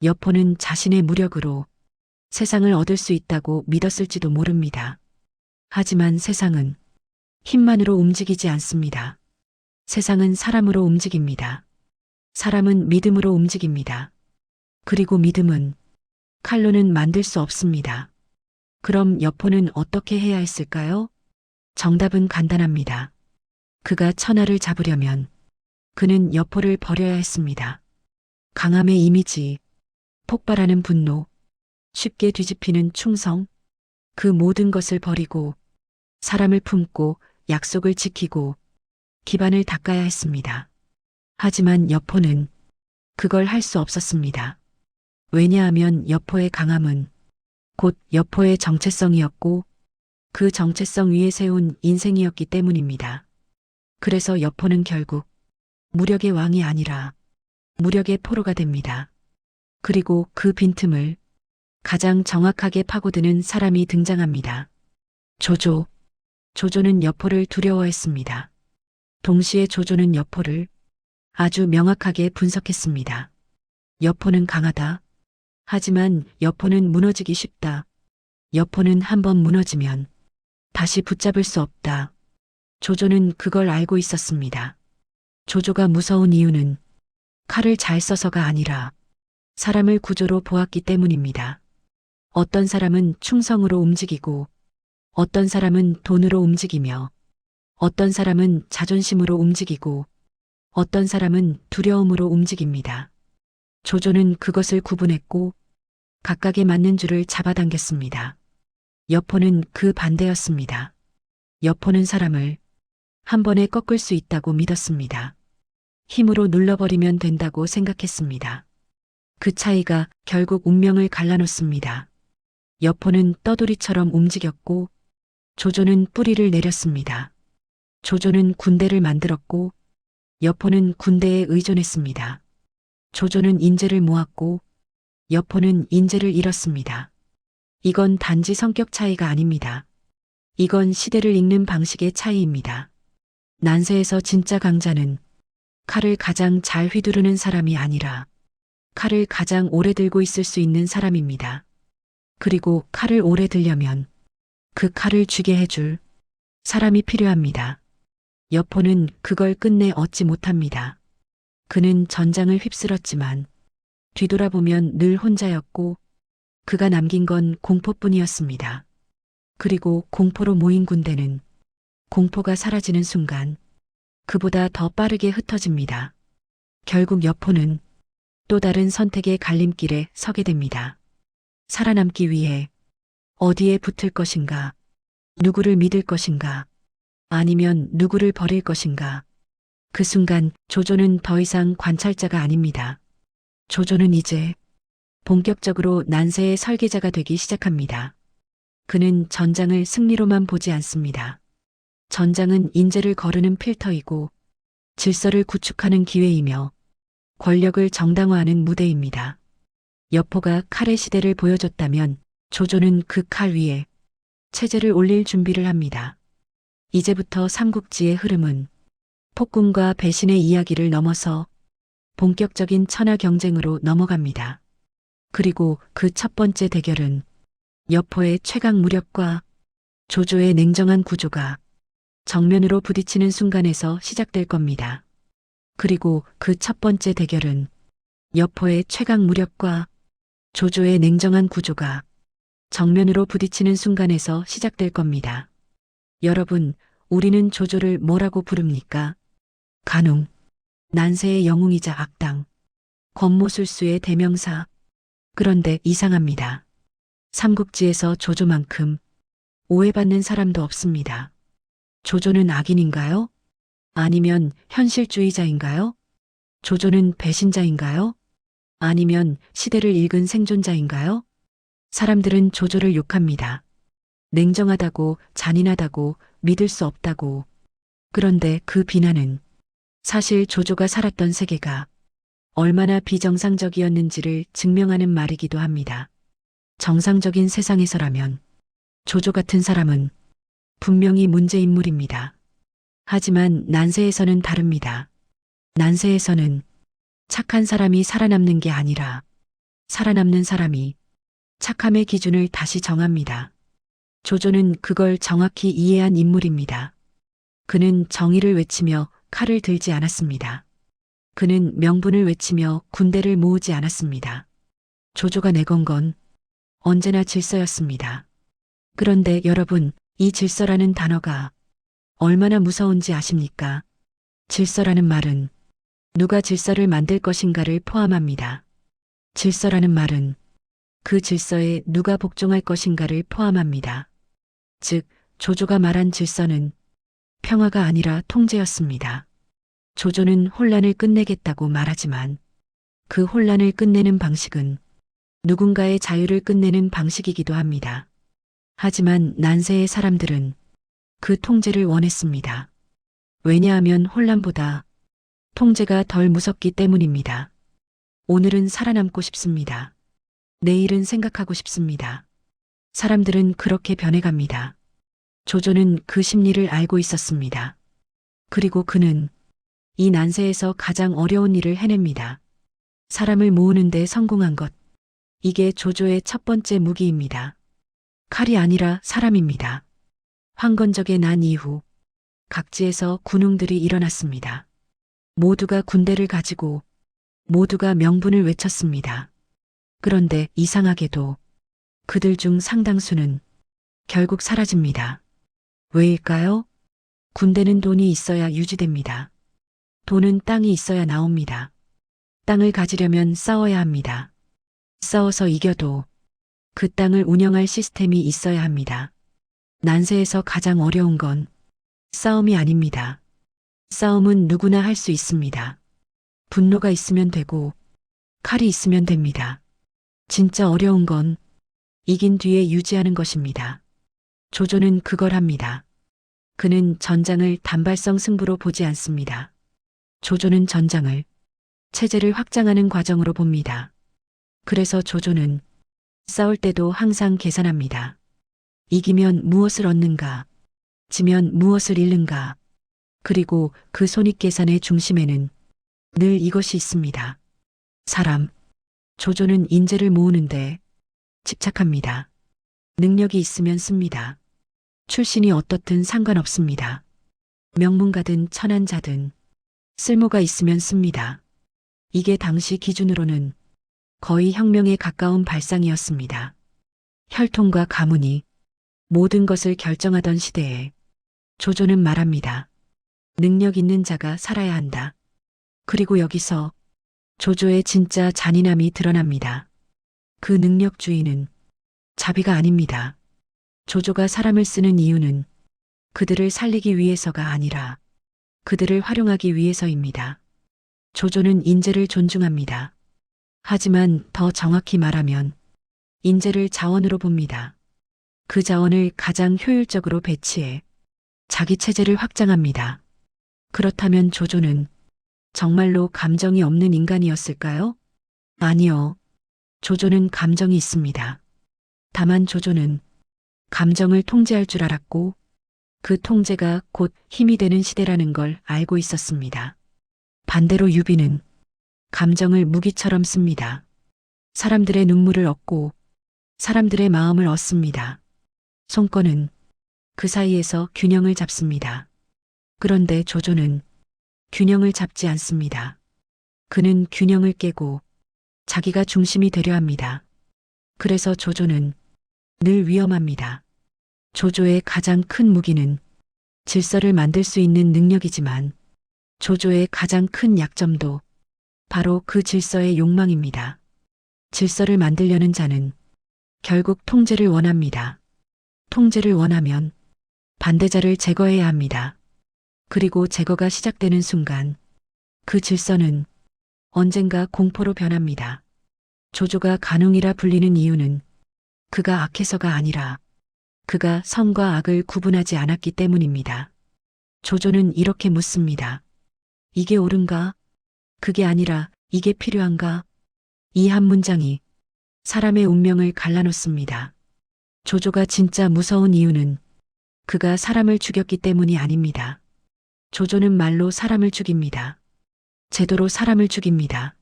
여포는 자신의 무력으로 세상을 얻을 수 있다고 믿었을지도 모릅니다. 하지만 세상은 힘만으로 움직이지 않습니다. 세상은 사람으로 움직입니다. 사람은 믿음으로 움직입니다. 그리고 믿음은 칼로는 만들 수 없습니다. 그럼 여포는 어떻게 해야 했을까요? 정답은 간단합니다. 그가 천하를 잡으려면 그는 여포를 버려야 했습니다. 강함의 이미지, 폭발하는 분노, 쉽게 뒤집히는 충성, 그 모든 것을 버리고 사람을 품고 약속을 지키고 기반을 닦아야 했습니다. 하지만 여포는 그걸 할 수 없었습니다. 왜냐하면 여포의 강함은 곧 여포의 정체성이었고 그 정체성 위에 세운 인생이었기 때문입니다. 그래서 여포는 결국 무력의 왕이 아니라 무력의 포로가 됩니다. 그리고 그 빈틈을 가장 정확하게 파고드는 사람이 등장합니다. 조조. 조조는 여포를 두려워했습니다. 동시에 조조는 여포를 아주 명확하게 분석했습니다. 여포는 강하다. 하지만 여포는 무너지기 쉽다. 여포는 한번 무너지면 다시 붙잡을 수 없다. 조조는 그걸 알고 있었습니다. 조조가 무서운 이유는 칼을 잘 써서가 아니라 사람을 구조로 보았기 때문입니다. 어떤 사람은 충성으로 움직이고 어떤 사람은 돈으로 움직이며 어떤 사람은 자존심으로 움직이고 어떤 사람은 두려움으로 움직입니다. 조조는 그것을 구분했고 각각에 맞는 줄을 잡아당겼습니다. 여포는 그 반대였습니다. 여포는 사람을 한 번에 꺾을 수 있다고 믿었습니다. 힘으로 눌러버리면 된다고 생각했습니다. 그 차이가 결국 운명을 갈라놓습니다. 여포는 떠돌이처럼 움직였고 조조는 뿌리를 내렸습니다. 조조는 군대를 만들었고 여포는 군대에 의존했습니다. 조조는 인재를 모았고 여포는 인재를 잃었습니다. 이건 단지 성격 차이가 아닙니다. 이건 시대를 읽는 방식의 차이입니다. 난세에서 진짜 강자는 칼을 가장 잘 휘두르는 사람이 아니라 칼을 가장 오래 들고 있을 수 있는 사람입니다. 그리고 칼을 오래 들려면 그 칼을 쥐게 해줄 사람이 필요합니다. 여포는 그걸 끝내 얻지 못합니다. 그는 전장을 휩쓸었지만 뒤돌아보면 늘 혼자였고 그가 남긴 건 공포뿐이었습니다. 그리고 공포로 모인 군대는 공포가 사라지는 순간 그보다 더 빠르게 흩어집니다. 결국 여포는 또 다른 선택의 갈림길에 서게 됩니다. 살아남기 위해 어디에 붙을 것인가, 누구를 믿을 것인가, 아니면 누구를 버릴 것인가. 그 순간 조조는 더 이상 관찰자가 아닙니다. 조조는 이제 본격적으로 난세의 설계자가 되기 시작합니다. 그는 전장을 승리로만 보지 않습니다. 전장은 인재를 거르는 필터이고 질서를 구축하는 기회이며 권력을 정당화하는 무대입니다. 여포가 칼의 시대를 보여줬다면 조조는 그 칼 위에 체제를 올릴 준비를 합니다. 이제부터 삼국지의 흐름은 폭군과 배신의 이야기를 넘어서 본격적인 천하 경쟁으로 넘어갑니다. 그리고 그 첫 번째 대결은 여포의 최강 무력과 조조의 냉정한 구조가 정면으로 부딪히는 순간에서 시작될 겁니다. 그리고 그 첫 번째 대결은 여포의 최강 무력과 조조의 냉정한 구조가 정면으로 부딪히는 순간에서 시작될 겁니다. 여러분, 우리는 조조를 뭐라고 부릅니까? 간웅, 난세의 영웅이자 악당, 권모술수의 대명사. 그런데 이상합니다. 삼국지에서 조조만큼 오해받는 사람도 없습니다. 조조는 악인인가요? 아니면 현실주의자인가요? 조조는 배신자인가요? 아니면 시대를 읽은 생존자인가요? 사람들은 조조를 욕합니다. 냉정하다고, 잔인하다고, 믿을 수 없다고. 그런데 그 비난은 사실 조조가 살았던 세계가 얼마나 비정상적이었는지를 증명하는 말이기도 합니다. 정상적인 세상에서라면 조조 같은 사람은 분명히 문제 인물입니다. 하지만 난세에서는 다릅니다. 난세에서는 착한 사람이 살아남는 게 아니라 살아남는 사람이 착함의 기준을 다시 정합니다. 조조는 그걸 정확히 이해한 인물입니다. 그는 정의를 외치며 칼을 들지 않았습니다. 그는 명분을 외치며 군대를 모으지 않았습니다. 조조가 내건 건 언제나 질서였습니다. 그런데 여러분, 이 질서라는 단어가 얼마나 무서운지 아십니까? 질서라는 말은 누가 질서를 만들 것인가를 포함합니다. 질서라는 말은 그 질서에 누가 복종할 것인가를 포함합니다. 즉, 조조가 말한 질서는 평화가 아니라 통제였습니다. 조조는 혼란을 끝내겠다고 말하지만 그 혼란을 끝내는 방식은 누군가의 자유를 끝내는 방식이기도 합니다. 하지만 난세의 사람들은 그 통제를 원했습니다. 왜냐하면 혼란보다 통제가 덜 무섭기 때문입니다. 오늘은 살아남고 싶습니다. 내일은 생각하고 싶습니다. 사람들은 그렇게 변해갑니다. 조조는 그 심리를 알고 있었습니다. 그리고 그는 이 난세에서 가장 어려운 일을 해냅니다. 사람을 모으는데 성공한 것. 이게 조조의 첫 번째 무기입니다. 칼이 아니라 사람입니다. 황건적의 난 이후 각지에서 군웅들이 일어났습니다. 모두가 군대를 가지고 모두가 명분을 외쳤습니다. 그런데 이상하게도 그들 중 상당수는 결국 사라집니다. 왜일까요? 군대는 돈이 있어야 유지됩니다. 돈은 땅이 있어야 나옵니다. 땅을 가지려면 싸워야 합니다. 싸워서 이겨도 그 땅을 운영할 시스템이 있어야 합니다. 난세에서 가장 어려운 건 싸움이 아닙니다. 싸움은 누구나 할 수 있습니다. 분노가 있으면 되고 칼이 있으면 됩니다. 진짜 어려운 건 이긴 뒤에 유지하는 것입니다. 조조는 그걸 합니다. 그는 전장을 단발성 승부로 보지 않습니다. 조조는 전장을 체제를 확장하는 과정으로 봅니다. 그래서 조조는 싸울 때도 항상 계산합니다. 이기면 무엇을 얻는가, 지면 무엇을 잃는가, 그리고 그 손익계산의 중심에는 늘 이것이 있습니다. 사람. 조조는 인재를 모으는데 집착합니다. 능력이 있으면 씁니다. 출신이 어떻든 상관없습니다. 명문가든 천한자든 쓸모가 있으면 씁니다. 이게 당시 기준으로는 거의 혁명에 가까운 발상이었습니다. 혈통과 가문이 모든 것을 결정하던 시대에 조조는 말합니다. 능력 있는 자가 살아야 한다. 그리고 여기서 조조의 진짜 잔인함이 드러납니다. 그 능력주의는 자비가 아닙니다. 조조가 사람을 쓰는 이유는 그들을 살리기 위해서가 아니라 그들을 활용하기 위해서입니다. 조조는 인재를 존중합니다. 하지만 더 정확히 말하면 인재를 자원으로 봅니다. 그 자원을 가장 효율적으로 배치해 자기 체제를 확장합니다. 그렇다면 조조는 정말로 감정이 없는 인간이었을까요? 아니요. 조조는 감정이 있습니다. 다만 조조는 감정을 통제할 줄 알았고 그 통제가 곧 힘이 되는 시대라는 걸 알고 있었습니다. 반대로 유비는 감정을 무기처럼 씁니다. 사람들의 눈물을 얻고 사람들의 마음을 얻습니다. 손권은 그 사이에서 균형을 잡습니다. 그런데 조조는 균형을 잡지 않습니다. 그는 균형을 깨고 자기가 중심이 되려 합니다. 그래서 조조는 늘 위험합니다. 조조의 가장 큰 무기는 질서를 만들 수 있는 능력이지만 조조의 가장 큰 약점도 바로 그 질서의 욕망입니다. 질서를 만들려는 자는 결국 통제를 원합니다. 통제를 원하면 반대자를 제거해야 합니다. 그리고 제거가 시작되는 순간 그 질서는 언젠가 공포로 변합니다. 조조가 간웅이라 불리는 이유는 그가 악해서가 아니라 그가 선과 악을 구분하지 않았기 때문입니다. 조조는 이렇게 묻습니다. 이게 옳은가? 그게 아니라 이게 필요한가? 이 한 문장이 사람의 운명을 갈라놓습니다. 조조가 진짜 무서운 이유는 그가 사람을 죽였기 때문이 아닙니다. 조조는 말로 사람을 죽입니다. 제도로 사람을 죽입니다.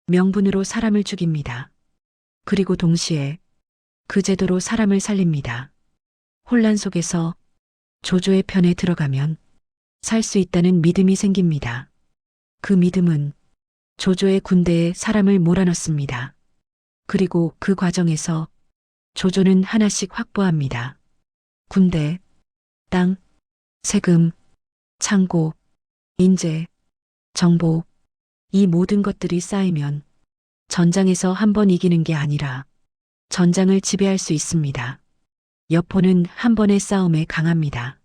명분으로 사람을 죽입니다. 그리고 동시에 그 제도로 사람을 살립니다. 혼란 속에서 조조의 편에 들어가면 살 수 있다는 믿음이 생깁니다. 그 믿음은 조조의 군대에 사람을 몰아넣습니다. 그리고 그 과정에서 조조는 하나씩 확보합니다. 군대, 땅, 세금, 창고, 인재, 정보, 이 모든 것들이 쌓이면 전장에서 한 번 이기는 게 아니라 전장을 지배할 수 있습니다. 여포는 한 번의 싸움에 강합니다.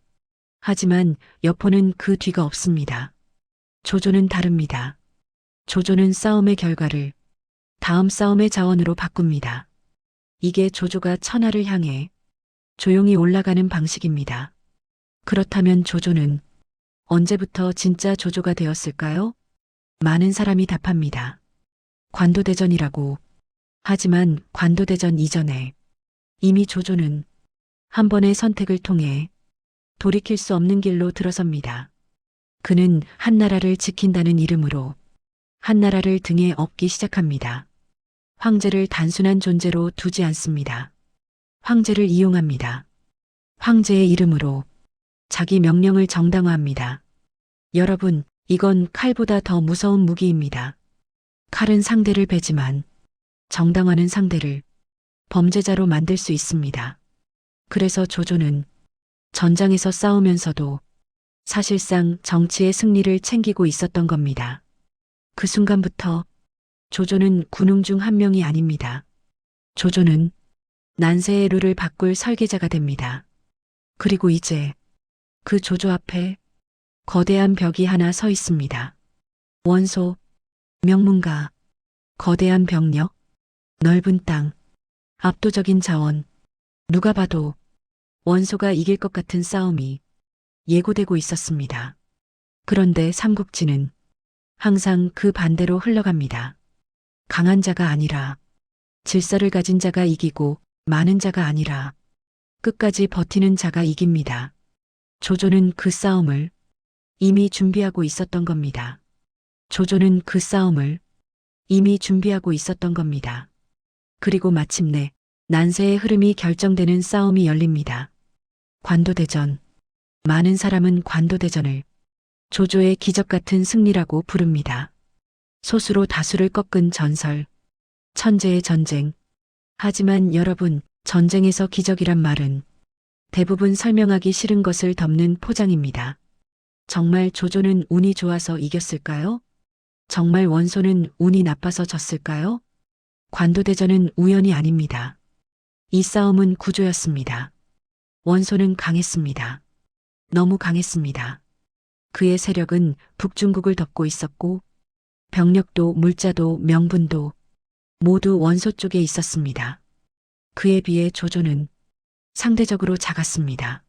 하지만 여포는 그 뒤가 없습니다. 조조는 다릅니다. 조조는 싸움의 결과를 다음 싸움의 자원으로 바꿉니다. 이게 조조가 천하를 향해 조용히 올라가는 방식입니다. 그렇다면 조조는 언제부터 진짜 조조가 되었을까요? 많은 사람이 답합니다. 관도대전이라고. 하지만 관도대전 이전에 이미 조조는 한 번의 선택을 통해 돌이킬 수 없는 길로 들어섭니다. 그는 한 나라를 지킨다는 이름으로 한 나라를 등에 업기 시작합니다. 황제를 단순한 존재로 두지 않습니다. 황제를 이용합니다. 황제의 이름으로 자기 명령을 정당화합니다. 여러분, 이건 칼보다 더 무서운 무기입니다. 칼은 상대를 베지만 정당화는 상대를 범죄자로 만들 수 있습니다. 그래서 조조는 전장에서 싸우면서도 사실상 정치의 승리를 챙기고 있었던 겁니다. 그 순간부터 조조는 군웅 중 한 명이 아닙니다. 조조는 난세의 룰을 바꿀 설계자가 됩니다. 그리고 이제 그 조조 앞에 거대한 벽이 하나 서 있습니다. 원소, 명문가, 거대한 병력, 넓은 땅, 압도적인 자원, 누가 봐도 원소가 이길 것 같은 싸움이 예고되고 있었습니다. 그런데 삼국지는 항상 그 반대로 흘러갑니다. 강한 자가 아니라 질서를 가진 자가 이기고 많은 자가 아니라 끝까지 버티는 자가 이깁니다. 조조는 그 싸움을 이미 준비하고 있었던 겁니다. 조조는 그 싸움을 이미 준비하고 있었던 겁니다. 그리고 마침내 난세의 흐름이 결정되는 싸움이 열립니다. 관도대전. 많은 사람은 관도대전을 조조의 기적 같은 승리라고 부릅니다. 소수로 다수를 꺾은 전설, 천재의 전쟁. 하지만 여러분, 전쟁에서 기적이란 말은 대부분 설명하기 싫은 것을 덮는 포장입니다. 정말 조조는 운이 좋아서 이겼을까요? 정말 원소는 운이 나빠서 졌을까요? 관도대전은 우연이 아닙니다. 이 싸움은 구조였습니다. 원소는 강했습니다. 너무 강했습니다. 그의 세력은 북중국을 덮고 있었고 병력도 물자도 명분도 모두 원소 쪽에 있었습니다. 그에 비해 조조는 상대적으로 작았습니다.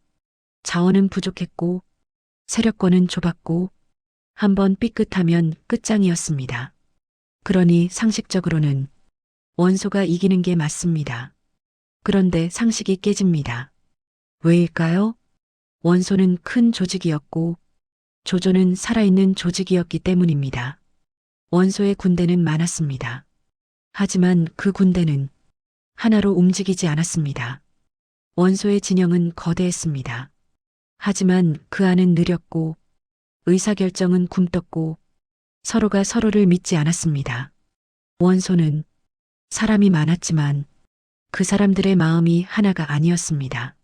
자원은 부족했고 세력권은 좁았고 한번 삐끗하면 끝장이었습니다. 그러니 상식적으로는 원소가 이기는 게 맞습니다. 그런데 상식이 깨집니다. 왜일까요? 원소는 큰 조직이었고 조조는 살아있는 조직이었기 때문입니다. 원소의 군대는 많았습니다. 하지만 그 군대는 하나로 움직이지 않았습니다. 원소의 진영은 거대했습니다. 하지만 그 안은 느렸고 의사결정은 굼떴고 서로가 서로를 믿지 않았습니다. 원소는 사람이 많았지만 그 사람들의 마음이 하나가 아니었습니다.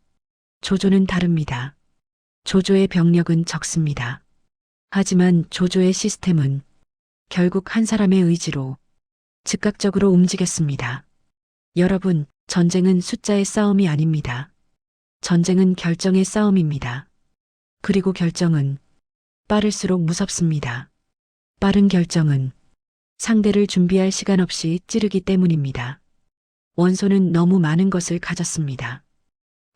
조조는 다릅니다. 조조의 병력은 적습니다. 하지만 조조의 시스템은 결국 한 사람의 의지로 즉각적으로 움직였습니다. 여러분, 전쟁은 숫자의 싸움이 아닙니다. 전쟁은 결정의 싸움입니다. 그리고 결정은 빠를수록 무섭습니다. 빠른 결정은 상대를 준비할 시간 없이 찌르기 때문입니다. 원소는 너무 많은 것을 가졌습니다.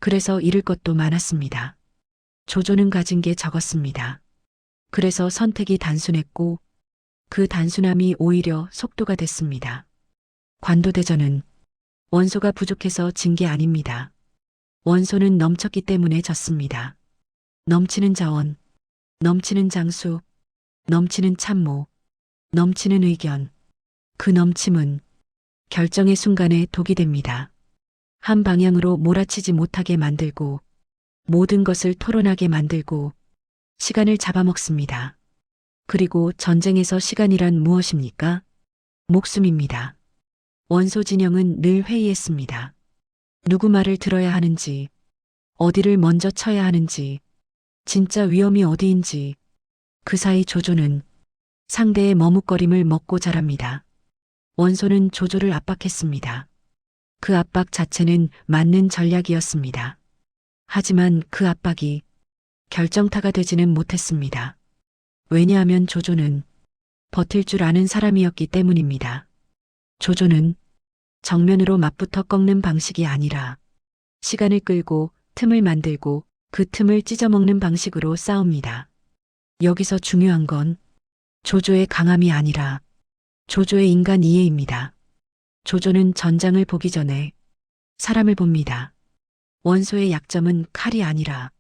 그래서 잃을 것도 많았습니다. 조조는 가진 게 적었습니다. 그래서 선택이 단순했고 그 단순함이 오히려 속도가 됐습니다. 관도대전은 원소가 부족해서 진 게 아닙니다. 원소는 넘쳤기 때문에 졌습니다. 넘치는 자원, 넘치는 장수, 넘치는 참모, 넘치는 의견. 그 넘침은 결정의 순간에 독이 됩니다. 한 방향으로 몰아치지 못하게 만들고 모든 것을 토론하게 만들고 시간을 잡아먹습니다. 그리고 전쟁에서 시간이란 무엇입니까? 목숨입니다. 원소 진영은 늘 회의했습니다. 누구 말을 들어야 하는지, 어디를 먼저 쳐야 하는지, 진짜 위험이 어디인지. 그 사이 조조는 상대의 머뭇거림을 먹고 자랍니다. 원소는 조조를 압박했습니다. 그 압박 자체는 맞는 전략이었습니다. 하지만 그 압박이 결정타가 되지는 못했습니다. 왜냐하면 조조는 버틸 줄 아는 사람이었기 때문입니다. 조조는 정면으로 맞붙어 꺾는 방식이 아니라 시간을 끌고 틈을 만들고 그 틈을 찢어먹는 방식으로 싸웁니다. 여기서 중요한 건 조조의 강함이 아니라 조조의 인간 이해입니다. 조조는 전장을 보기 전에 사람을 봅니다. 원소의 약점은 칼이 아니라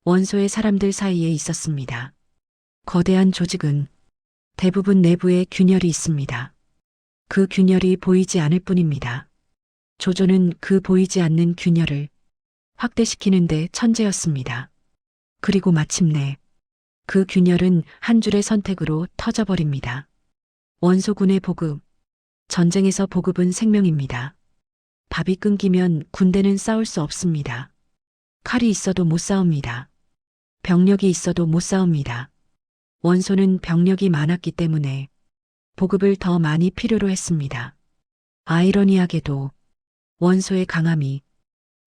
원소의 사람들 사이에 있었습니다. 거대한 조직은 대부분 내부에 균열이 있습니다. 그 균열이 보이지 않을 뿐입니다. 조조는 그 보이지 않는 균열을 확대시키는데 천재였습니다. 그리고 마침내 그 균열은 한 줄의 선택으로 터져버립니다. 원소군의 보급. 전쟁에서 보급은 생명입니다. 밥이 끊기면 군대는 싸울 수 없습니다. 칼이 있어도 못 싸웁니다. 병력이 있어도 못 싸웁니다. 원소는 병력이 많았기 때문에 보급을 더 많이 필요로 했습니다. 아이러니하게도 원소의 강함이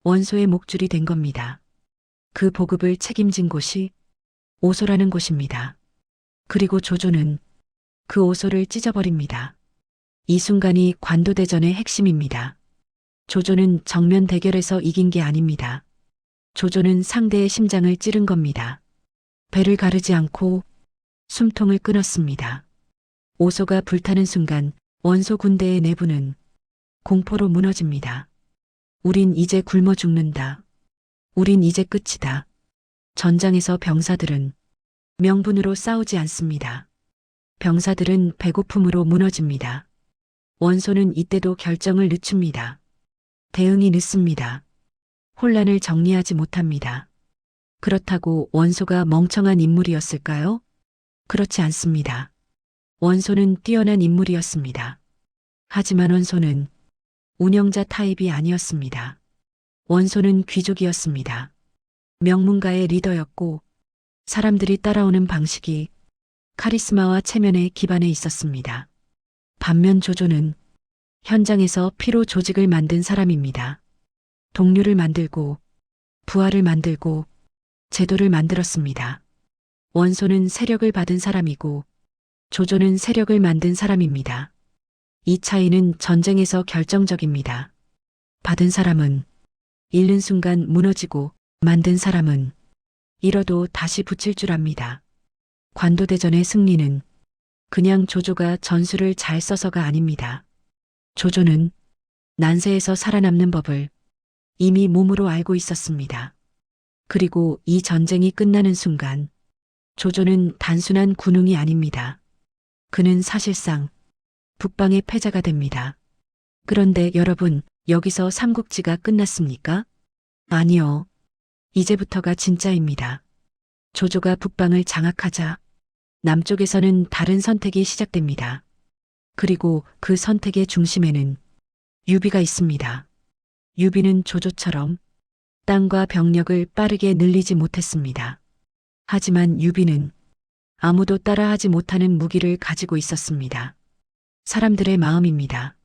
원소의 목줄이 된 겁니다. 그 보급을 책임진 곳이 오소라는 곳입니다. 그리고 조조는 그 오소를 찢어버립니다. 이 순간이 관도대전의 핵심입니다. 조조는 정면 대결에서 이긴 게 아닙니다. 조조는 상대의 심장을 찌른 겁니다. 배를 가르지 않고 숨통을 끊었습니다. 오소가 불타는 순간 원소 군대의 내부는 공포로 무너집니다. 우린 이제 굶어 죽는다. 우린 이제 끝이다. 전장에서 병사들은 명분으로 싸우지 않습니다. 병사들은 배고픔으로 무너집니다. 원소는 이때도 결정을 늦춥니다. 대응이 늦습니다. 혼란을 정리하지 못합니다. 그렇다고 원소가 멍청한 인물이었을까요? 그렇지 않습니다. 원소는 뛰어난 인물이었습니다. 하지만 원소는 운영자 타입이 아니었습니다. 원소는 귀족이었습니다. 명문가의 리더였고 사람들이 따라오는 방식이 카리스마와 체면에 기반해 있었습니다. 반면 조조는 현장에서 피로 조직을 만든 사람입니다. 동료를 만들고 부하를 만들고 제도를 만들었습니다. 원소는 세력을 받은 사람이고 조조는 세력을 만든 사람입니다. 이 차이는 전쟁에서 결정적입니다. 받은 사람은 잃는 순간 무너지고 만든 사람은 잃어도 다시 붙일 줄 압니다. 관도대전의 승리는 그냥 조조가 전술을 잘 써서가 아닙니다. 조조는 난세에서 살아남는 법을 이미 몸으로 알고 있었습니다. 그리고 이 전쟁이 끝나는 순간 조조는 단순한 군웅이 아닙니다. 그는 사실상 북방의 패자가 됩니다. 그런데 여러분, 여기서 삼국지가 끝났습니까? 아니요. 이제부터가 진짜입니다. 조조가 북방을 장악하자 남쪽에서는 다른 선택이 시작됩니다. 그리고 그 선택의 중심에는 유비가 있습니다. 유비는 조조처럼 땅과 병력을 빠르게 늘리지 못했습니다. 하지만 유비는 아무도 따라하지 못하는 무기를 가지고 있었습니다. 사람들의 마음입니다.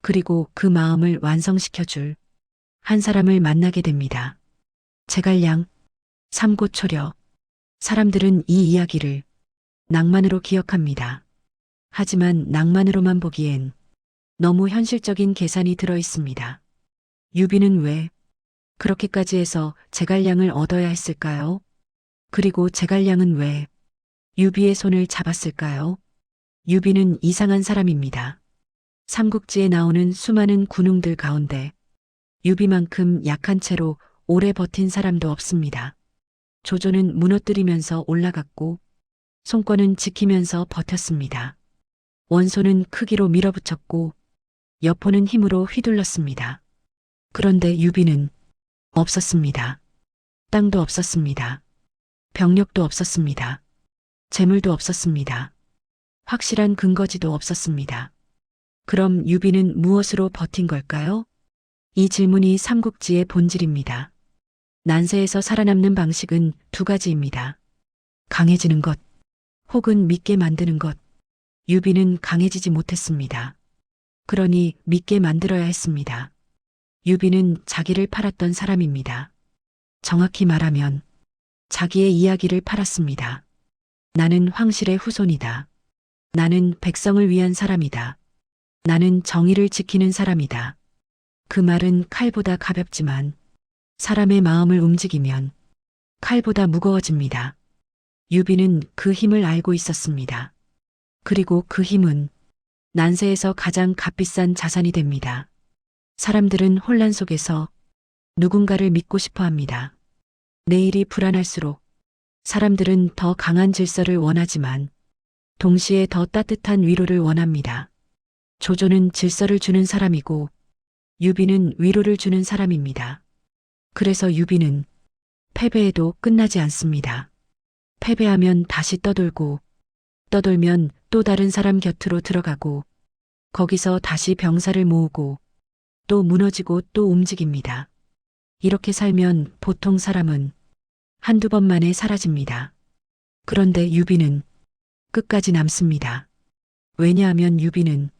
그리고 그 마음을 완성시켜줄 한 사람을 만나게 됩니다. 제갈량, 삼고초려. 사람들은 이 이야기를 낭만으로 기억합니다. 하지만 낭만으로만 보기엔 너무 현실적인 계산이 들어 있습니다. 유비는 왜 그렇게까지 해서 제갈량을 얻어야 했을까요? 그리고 제갈량은 왜 유비의 손을 잡았을까요? 유비는 이상한 사람입니다. 삼국지에 나오는 수많은 군웅들 가운데 유비만큼 약한 채로 오래 버틴 사람도 없습니다. 조조는 무너뜨리면서 올라갔고 손권은 지키면서 버텼습니다. 원소는 크기로 밀어붙였고 여포는 힘으로 휘둘렀습니다. 그런데 유비는 없었습니다. 땅도 없었습니다. 병력도 없었습니다. 재물도 없었습니다. 확실한 근거지도 없었습니다. 그럼 유비는 무엇으로 버틴 걸까요? 이 질문이 삼국지의 본질입니다. 난세에서 살아남는 방식은 두 가지입니다. 강해지는 것, 혹은 믿게 만드는 것. 유비는 강해지지 못했습니다. 그러니 믿게 만들어야 했습니다. 유비는 자기를 팔았던 사람입니다. 정확히 말하면 자기의 이야기를 팔았습니다. 나는 황실의 후손이다. 나는 백성을 위한 사람이다. 나는 정의를 지키는 사람이다. 그 말은 칼보다 가볍지만 사람의 마음을 움직이면 칼보다 무거워집니다. 유비는 그 힘을 알고 있었습니다. 그리고 그 힘은 난세에서 가장 값비싼 자산이 됩니다. 사람들은 혼란 속에서 누군가를 믿고 싶어 합니다. 내일이 불안할수록 사람들은 더 강한 질서를 원하지만 동시에 더 따뜻한 위로를 원합니다. 조조는 질서를 주는 사람이고 유비는 위로를 주는 사람입니다. 그래서 유비는 패배해도 끝나지 않습니다. 패배하면 다시 떠돌고 떠돌면 또 다른 사람 곁으로 들어가고 거기서 다시 병사를 모으고 또 무너지고 또 움직입니다. 이렇게 살면 보통 사람은 한두 번 만에 사라집니다. 그런데 유비는 끝까지 남습니다. 왜냐하면 유비는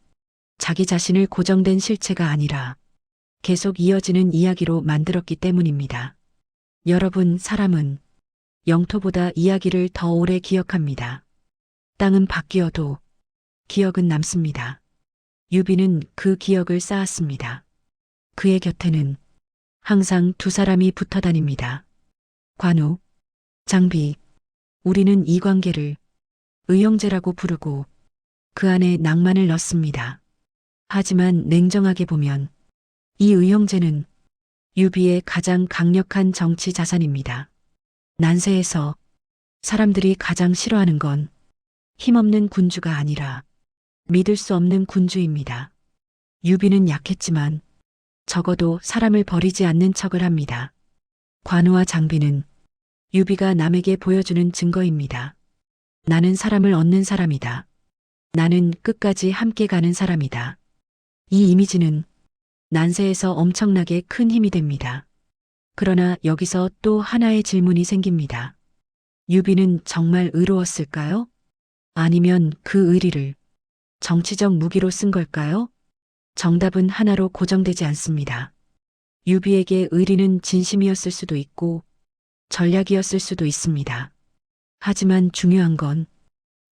자기 자신을 고정된 실체가 아니라 계속 이어지는 이야기로 만들었기 때문입니다. 여러분, 사람은 영토보다 이야기를 더 오래 기억합니다. 땅은 바뀌어도 기억은 남습니다. 유비는 그 기억을 쌓았습니다. 그의 곁에는 항상 두 사람이 붙어 다닙니다. 관우, 장비. 우리는 이 관계를 의형제라고 부르고 그 안에 낭만을 넣습니다. 하지만 냉정하게 보면 이 의형제는 유비의 가장 강력한 정치 자산입니다. 난세에서 사람들이 가장 싫어하는 건 힘없는 군주가 아니라 믿을 수 없는 군주입니다. 유비는 약했지만 적어도 사람을 버리지 않는 척을 합니다. 관우와 장비는 유비가 남에게 보여주는 증거입니다. 나는 사람을 얻는 사람이다. 나는 끝까지 함께 가는 사람이다. 이 이미지는 난세에서 엄청나게 큰 힘이 됩니다. 그러나 여기서 또 하나의 질문이 생깁니다. 유비는 정말 의로웠을까요? 아니면 그 의리를 정치적 무기로 쓴 걸까요? 정답은 하나로 고정되지 않습니다. 유비에게 의리는 진심이었을 수도 있고 전략이었을 수도 있습니다. 하지만 중요한 건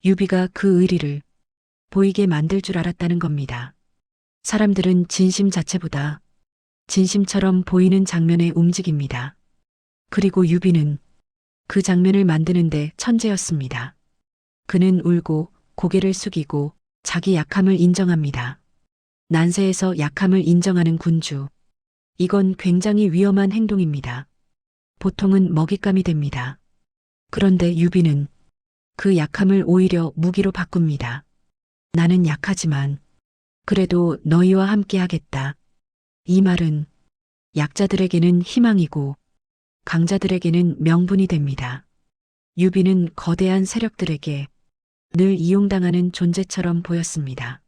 유비가 그 의리를 보이게 만들 줄 알았다는 겁니다. 사람들은 진심 자체보다 진심처럼 보이는 장면에 움직입니다. 그리고 유비는 그 장면을 만드는데 천재였습니다. 그는 울고 고개를 숙이고 자기 약함을 인정합니다. 난세에서 약함을 인정하는 군주. 이건 굉장히 위험한 행동입니다. 보통은 먹잇감이 됩니다. 그런데 유비는 그 약함을 오히려 무기로 바꿉니다. 나는 약하지만 그래도 너희와 함께 하겠다. 이 말은 약자들에게는 희망이고 강자들에게는 명분이 됩니다. 유비는 거대한 세력들에게 늘 이용당하는 존재처럼 보였습니다.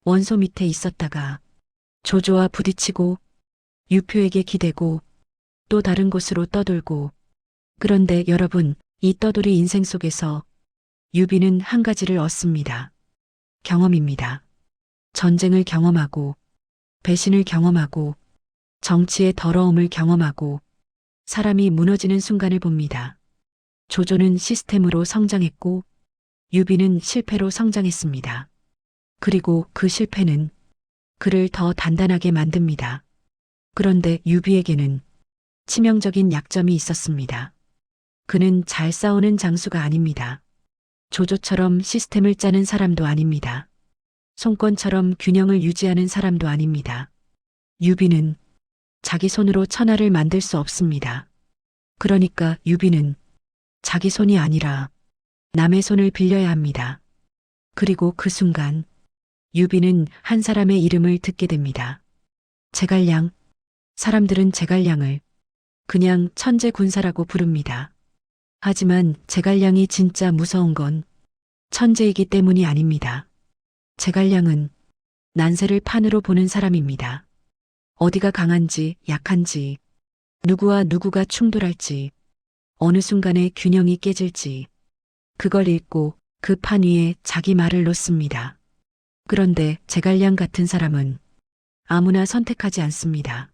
원소 밑에 있었다가 조조와 부딪히고 유표에게 기대고 또 다른 곳으로 떠돌고. 그런데 여러분, 이 떠돌이 인생 속에서 유비는 한 가지를 얻습니다. 경험입니다. 전쟁을 경험하고 배신을 경험하고 정치의 더러움을 경험하고 사람이 무너지는 순간을 봅니다. 조조는 시스템으로 성장했고 유비는 실패로 성장했습니다. 그리고 그 실패는 그를 더 단단하게 만듭니다. 그런데 유비에게는 치명적인 약점이 있었습니다. 그는 잘 싸우는 장수가 아닙니다. 조조처럼 시스템을 짜는 사람도 아닙니다. 손권처럼 균형을 유지하는 사람도 아닙니다. 유비는 자기 손으로 천하를 만들 수 없습니다. 그러니까 유비는 자기 손이 아니라 남의 손을 빌려야 합니다. 그리고 그 순간 유비는 한 사람의 이름을 듣게 됩니다. 제갈량. 사람들은 제갈량을 그냥 천재 군사라고 부릅니다. 하지만 제갈량이 진짜 무서운 건 천재이기 때문이 아닙니다. 제갈량은 난세를 판으로 보는 사람입니다. 어디가 강한지 약한지, 누구와 누구가 충돌할지, 어느 순간에 균형이 깨질지, 그걸 읽고 그 판 위에 자기 말을 놓습니다. 그런데 제갈량 같은 사람은 아무나 선택하지 않습니다.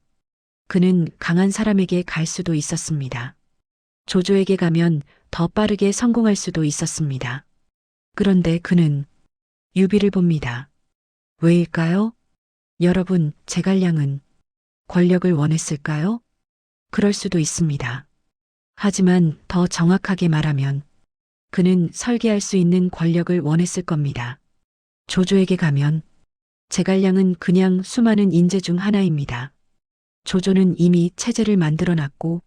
그는 강한 사람에게 갈 수도 있었습니다. 조조에게 가면 더 빠르게 성공할 수도 있었습니다. 그런데 그는 유비를 봅니다. 왜일까요? 여러분, 제갈량은 권력을 원했을까요? 그럴 수도 있습니다. 하지만 더 정확하게 말하면 그는 설계할 수 있는 권력을 원했을 겁니다. 조조에게 가면 제갈량은 그냥 수많은 인재 중 하나입니다. 조조는 이미 체제를 만들어 놨고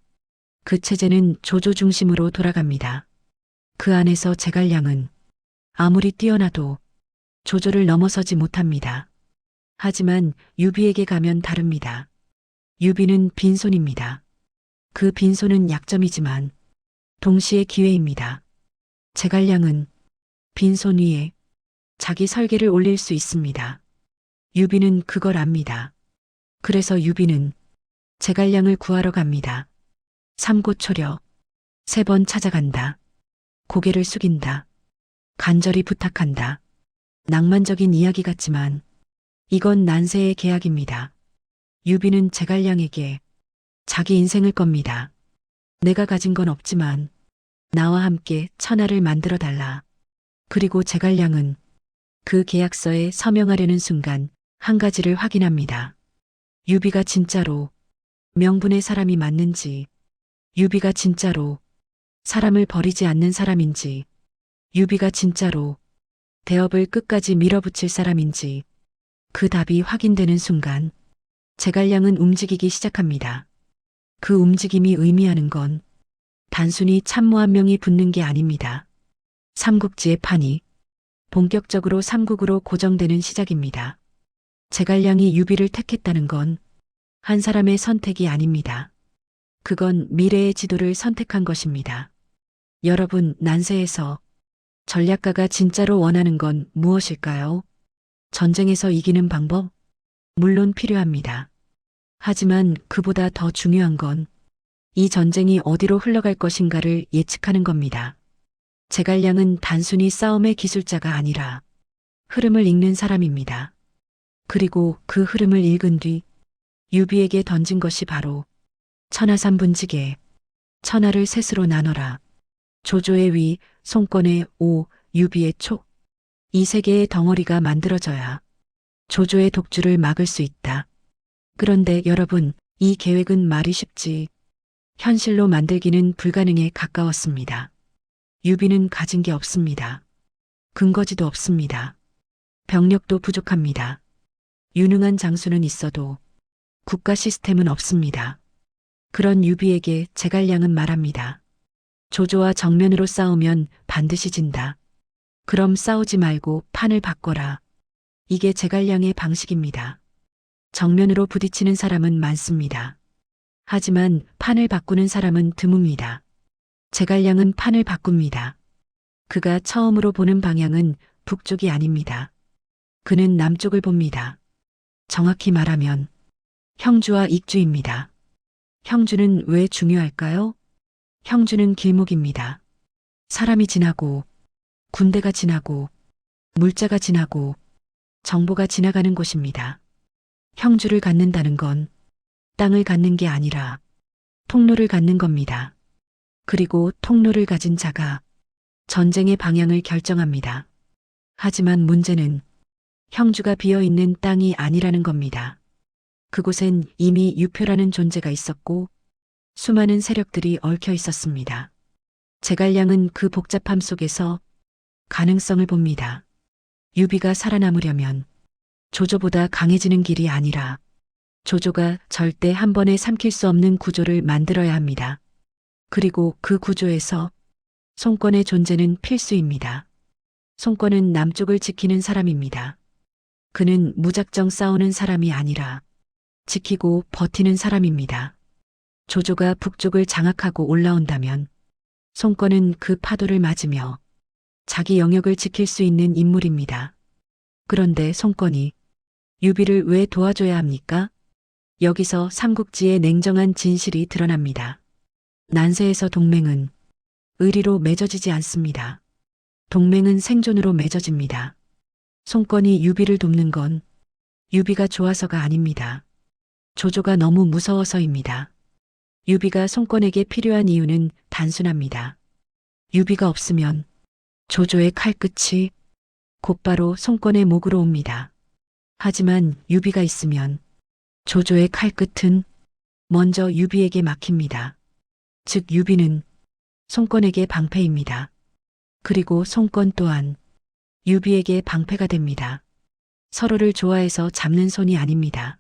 그 체제는 조조 중심으로 돌아갑니다. 그 안에서 제갈량은 아무리 뛰어나도 조조를 넘어서지 못합니다. 하지만 유비에게 가면 다릅니다. 유비는 빈손입니다. 그 빈손은 약점이지만 동시에 기회입니다. 제갈량은 빈손 위에 자기 설계를 올릴 수 있습니다. 유비는 그걸 압니다. 그래서 유비는 제갈량을 구하러 갑니다. 삼고초려. 3번 찾아간다. 고개를 숙인다. 간절히 부탁한다. 낭만적인 이야기 같지만 이건 난세의 계약입니다. 유비는 제갈량에게 자기 인생을 겁니다. 내가 가진 건 없지만 나와 함께 천하를 만들어 달라. 그리고 제갈량은 그 계약서에 서명하려는 순간 한 가지를 확인합니다. 유비가 진짜로 명분의 사람이 맞는지, 유비가 진짜로 사람을 버리지 않는 사람인지, 유비가 진짜로 대업을 끝까지 밀어붙일 사람인지, 그 답이 확인되는 순간 제갈량은 움직이기 시작합니다. 그 움직임이 의미하는 건 단순히 참모 한 명이 붙는 게 아닙니다. 삼국지의 판이 본격적으로 삼국으로 고정되는 시작입니다. 제갈량이 유비를 택했다는 건 한 사람의 선택이 아닙니다. 그건 미래의 지도를 선택한 것입니다. 여러분, 난세에서 전략가가 진짜로 원하는 건 무엇일까요? 전쟁에서 이기는 방법? 물론 필요합니다. 하지만 그보다 더 중요한 건 이 전쟁이 어디로 흘러갈 것인가를 예측하는 겁니다. 제갈량은 단순히 싸움의 기술자가 아니라 흐름을 읽는 사람입니다. 그리고 그 흐름을 읽은 뒤 유비에게 던진 것이 바로 천하삼분지계, 천하를 셋으로 나눠라. 조조의 위, 송권의 오, 유비의 초. 이 세 개의 덩어리가 만들어져야 조조의 독주를 막을 수 있다. 그런데 여러분, 이 계획은 말이 쉽지 현실로 만들기는 불가능에 가까웠습니다. 유비는 가진 게 없습니다. 근거지도 없습니다. 병력도 부족합니다. 유능한 장수는 있어도 국가 시스템은 없습니다. 그런 유비에게 제갈량은 말합니다. 조조와 정면으로 싸우면 반드시 진다. 그럼 싸우지 말고 판을 바꿔라. 이게 제갈량의 방식입니다. 정면으로 부딪히는 사람은 많습니다. 하지만 판을 바꾸는 사람은 드뭅니다. 제갈량은 판을 바꿉니다. 그가 처음으로 보는 방향은 북쪽이 아닙니다. 그는 남쪽을 봅니다. 정확히 말하면 형주와 익주입니다. 형주는 왜 중요할까요? 형주는 길목입니다. 사람이 지나고, 군대가 지나고, 물자가 지나고, 정보가 지나가는 곳입니다. 형주를 갖는다는 건 땅을 갖는 게 아니라 통로를 갖는 겁니다. 그리고 통로를 가진 자가 전쟁의 방향을 결정합니다. 하지만 문제는 형주가 비어있는 땅이 아니라는 겁니다. 그곳엔 이미 유표라는 존재가 있었고 수많은 세력들이 얽혀 있었습니다. 제갈량은 그 복잡함 속에서 가능성을 봅니다. 유비가 살아남으려면 조조보다 강해지는 길이 아니라 조조가 절대 한 번에 삼킬 수 없는 구조를 만들어야 합니다. 그리고 그 구조에서 송권의 존재는 필수입니다. 송권은 남쪽을 지키는 사람입니다. 그는 무작정 싸우는 사람이 아니라 지키고 버티는 사람입니다. 조조가 북쪽을 장악하고 올라온다면 송권은 그 파도를 맞으며 자기 영역을 지킬 수 있는 인물입니다. 그런데 송권이 유비를 왜 도와줘야 합니까? 여기서 삼국지의 냉정한 진실이 드러납니다. 난세에서 동맹은 의리로 맺어지지 않습니다. 동맹은 생존으로 맺어집니다. 송권이 유비를 돕는 건 유비가 좋아서가 아닙니다. 조조가 너무 무서워서입니다. 유비가 송권에게 필요한 이유는 단순합니다. 유비가 없으면 조조의 칼끝이 곧바로 송권의 목으로 옵니다. 하지만 유비가 있으면 조조의 칼끝은 먼저 유비에게 막힙니다. 즉 유비는 송권에게 방패입니다. 그리고 송권 또한 유비에게 방패가 됩니다. 서로를 좋아해서 잡는 손이 아닙니다.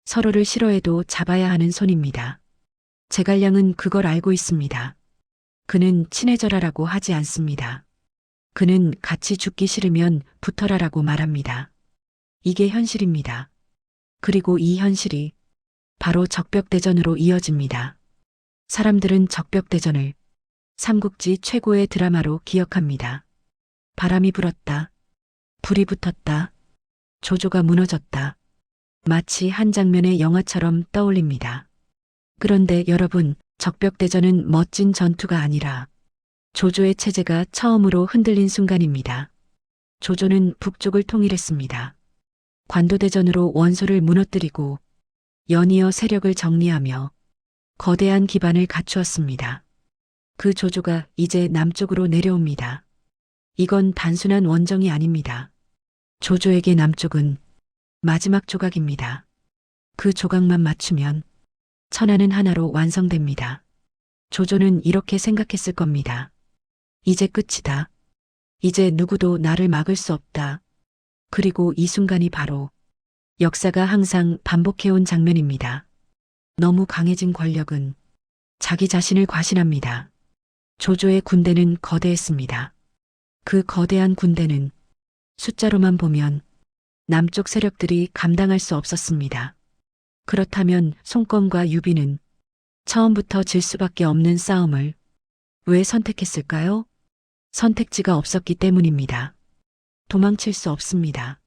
서로를 싫어해도 잡아야 하는 손입니다. 제갈량은 그걸 알고 있습니다. 그는 친해져라라고 하지 않습니다. 그는 같이 죽기 싫으면 붙어라라고 말합니다. 이게 현실입니다. 그리고 이 현실이 바로 적벽대전으로 이어집니다. 사람들은 적벽대전을 삼국지 최고의 드라마로 기억합니다. 바람이 불었다. 불이 붙었다. 조조가 무너졌다. 마치 한 장면의 영화처럼 떠올립니다. 그런데 여러분, 적벽대전은 멋진 전투가 아니라 조조의 체제가 처음으로 흔들린 순간입니다. 조조는 북쪽을 통일했습니다. 관도대전으로 원소를 무너뜨리고 연이어 세력을 정리하며 거대한 기반을 갖추었습니다. 그 조조가 이제 남쪽으로 내려옵니다. 이건 단순한 원정이 아닙니다. 조조에게 남쪽은 마지막 조각입니다. 그 조각만 맞추면 천하는 하나로 완성됩니다. 조조는 이렇게 생각했을 겁니다. 이제 끝이다. 이제 누구도 나를 막을 수 없다. 그리고 이 순간이 바로 역사가 항상 반복해온 장면입니다. 너무 강해진 권력은 자기 자신을 과신합니다. 조조의 군대는 거대했습니다. 그 거대한 군대는 숫자로만 보면 남쪽 세력들이 감당할 수 없었습니다. 그렇다면 송권과 유비는 처음부터 질 수밖에 없는 싸움을 왜 선택했을까요? 선택지가 없었기 때문입니다. 도망칠 수 없습니다.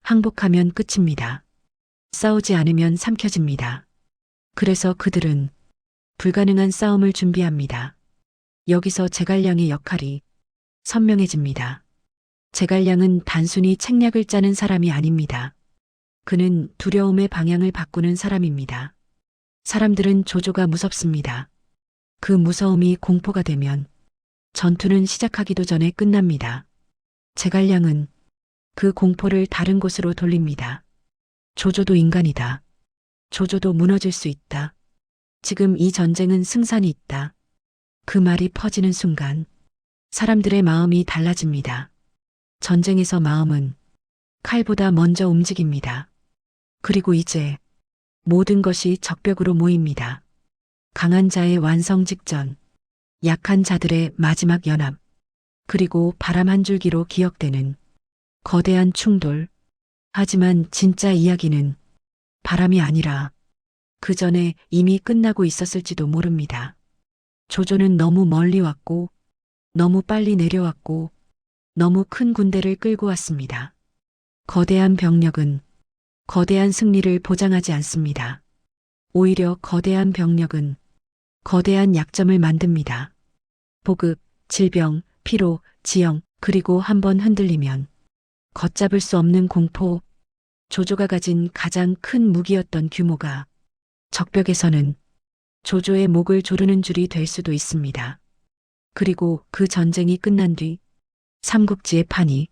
항복하면 끝입니다. 싸우지 않으면 삼켜집니다. 그래서 그들은 불가능한 싸움을 준비합니다. 여기서 제갈량의 역할이 선명해집니다. 제갈량은 단순히 책략을 짜는 사람이 아닙니다. 그는 두려움의 방향을 바꾸는 사람입니다. 사람들은 조조가 무섭습니다. 그 무서움이 공포가 되면 전투는 시작하기도 전에 끝납니다. 제갈량은 그 공포를 다른 곳으로 돌립니다. 조조도 인간이다. 조조도 무너질 수 있다. 지금 이 전쟁은 승산이 있다. 그 말이 퍼지는 순간 사람들의 마음이 달라집니다. 전쟁에서 마음은 칼보다 먼저 움직입니다. 그리고 이제 모든 것이 적벽으로 모입니다. 강한 자의 완성 직전, 약한 자들의 마지막 연합, 그리고 바람 한 줄기로 기억되는 거대한 충돌. 하지만 진짜 이야기는 바람이 아니라 그 전에 이미 끝나고 있었을지도 모릅니다. 조조는 너무 멀리 왔고, 너무 빨리 내려왔고, 너무 큰 군대를 끌고 왔습니다. 거대한 병력은 거대한 승리를 보장하지 않습니다. 오히려 거대한 병력은 거대한 약점을 만듭니다. 보급, 질병, 피로, 지형, 그리고 한번 흔들리면 걷잡을 수 없는 공포. 조조가 가진 가장 큰 무기였던 규모가 적벽에서는 조조의 목을 조르는 줄이 될 수도 있습니다. 그리고 그 전쟁이 끝난 뒤 삼국지의 판이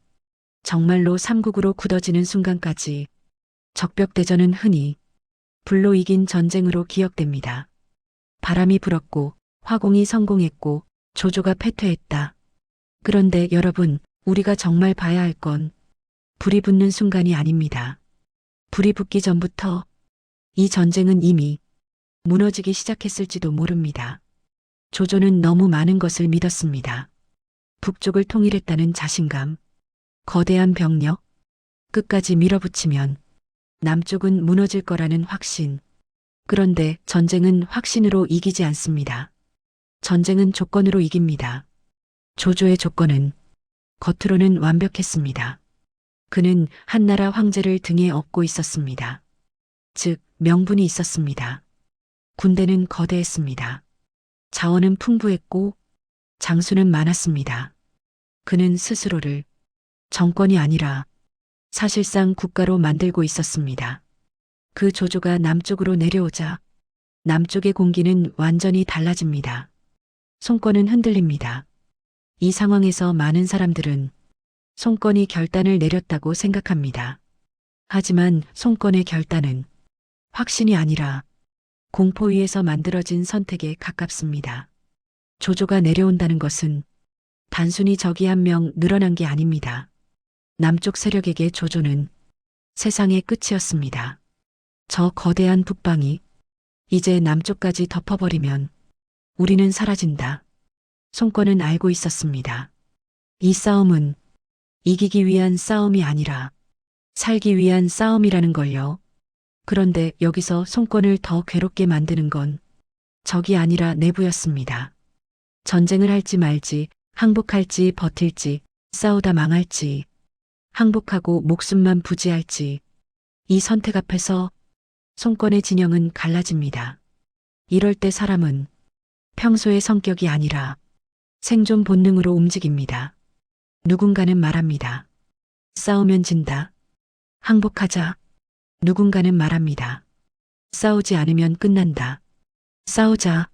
정말로 삼국으로 굳어지는 순간까지 적벽대전은 흔히 불로 이긴 전쟁으로 기억됩니다. 바람이 불었고 화공이 성공했고 조조가 패퇴했다. 그런데 여러분, 우리가 정말 봐야 할 건 불이 붙는 순간이 아닙니다. 불이 붙기 전부터 이 전쟁은 이미 무너지기 시작했을지도 모릅니다. 조조는 너무 많은 것을 믿었습니다. 북쪽을 통일했다는 자신감, 거대한 병력, 끝까지 밀어붙이면 남쪽은 무너질 거라는 확신. 그런데 전쟁은 확신으로 이기지 않습니다. 전쟁은 조건으로 이깁니다. 조조의 조건은 겉으로는 완벽했습니다. 그는 한나라 황제를 등에 업고 있었습니다. 즉, 명분이 있었습니다. 군대는 거대했습니다. 자원은 풍부했고 장수는 많았습니다. 그는 스스로를 정권이 아니라 사실상 국가로 만들고 있었습니다. 그 조조가 남쪽으로 내려오자 남쪽의 공기는 완전히 달라집니다. 송건은 흔들립니다. 이 상황에서 많은 사람들은 송건이 결단을 내렸다고 생각합니다. 하지만 송건의 결단은 확신이 아니라 공포 위에서 만들어진 선택에 가깝습니다. 조조가 내려온다는 것은 단순히 적이 한 명 늘어난 게 아닙니다. 남쪽 세력에게 조조는 세상의 끝이었습니다. 저 거대한 북방이 이제 남쪽까지 덮어버리면 우리는 사라진다. 송건은 알고 있었습니다. 이 싸움은 이기기 위한 싸움이 아니라 살기 위한 싸움이라는 걸요. 그런데 여기서 송건을 더 괴롭게 만드는 건 적이 아니라 내부였습니다. 전쟁을 할지 말지, 항복할지 버틸지, 싸우다 망할지, 항복하고 목숨만 부지할지, 이 선택 앞에서 송건의 진영은 갈라집니다. 이럴 때 사람은 평소의 성격이 아니라 생존 본능으로 움직입니다. 누군가는 말합니다. 싸우면 진다. 항복하자. 누군가는 말합니다. 싸우지 않으면 끝난다. 싸우자.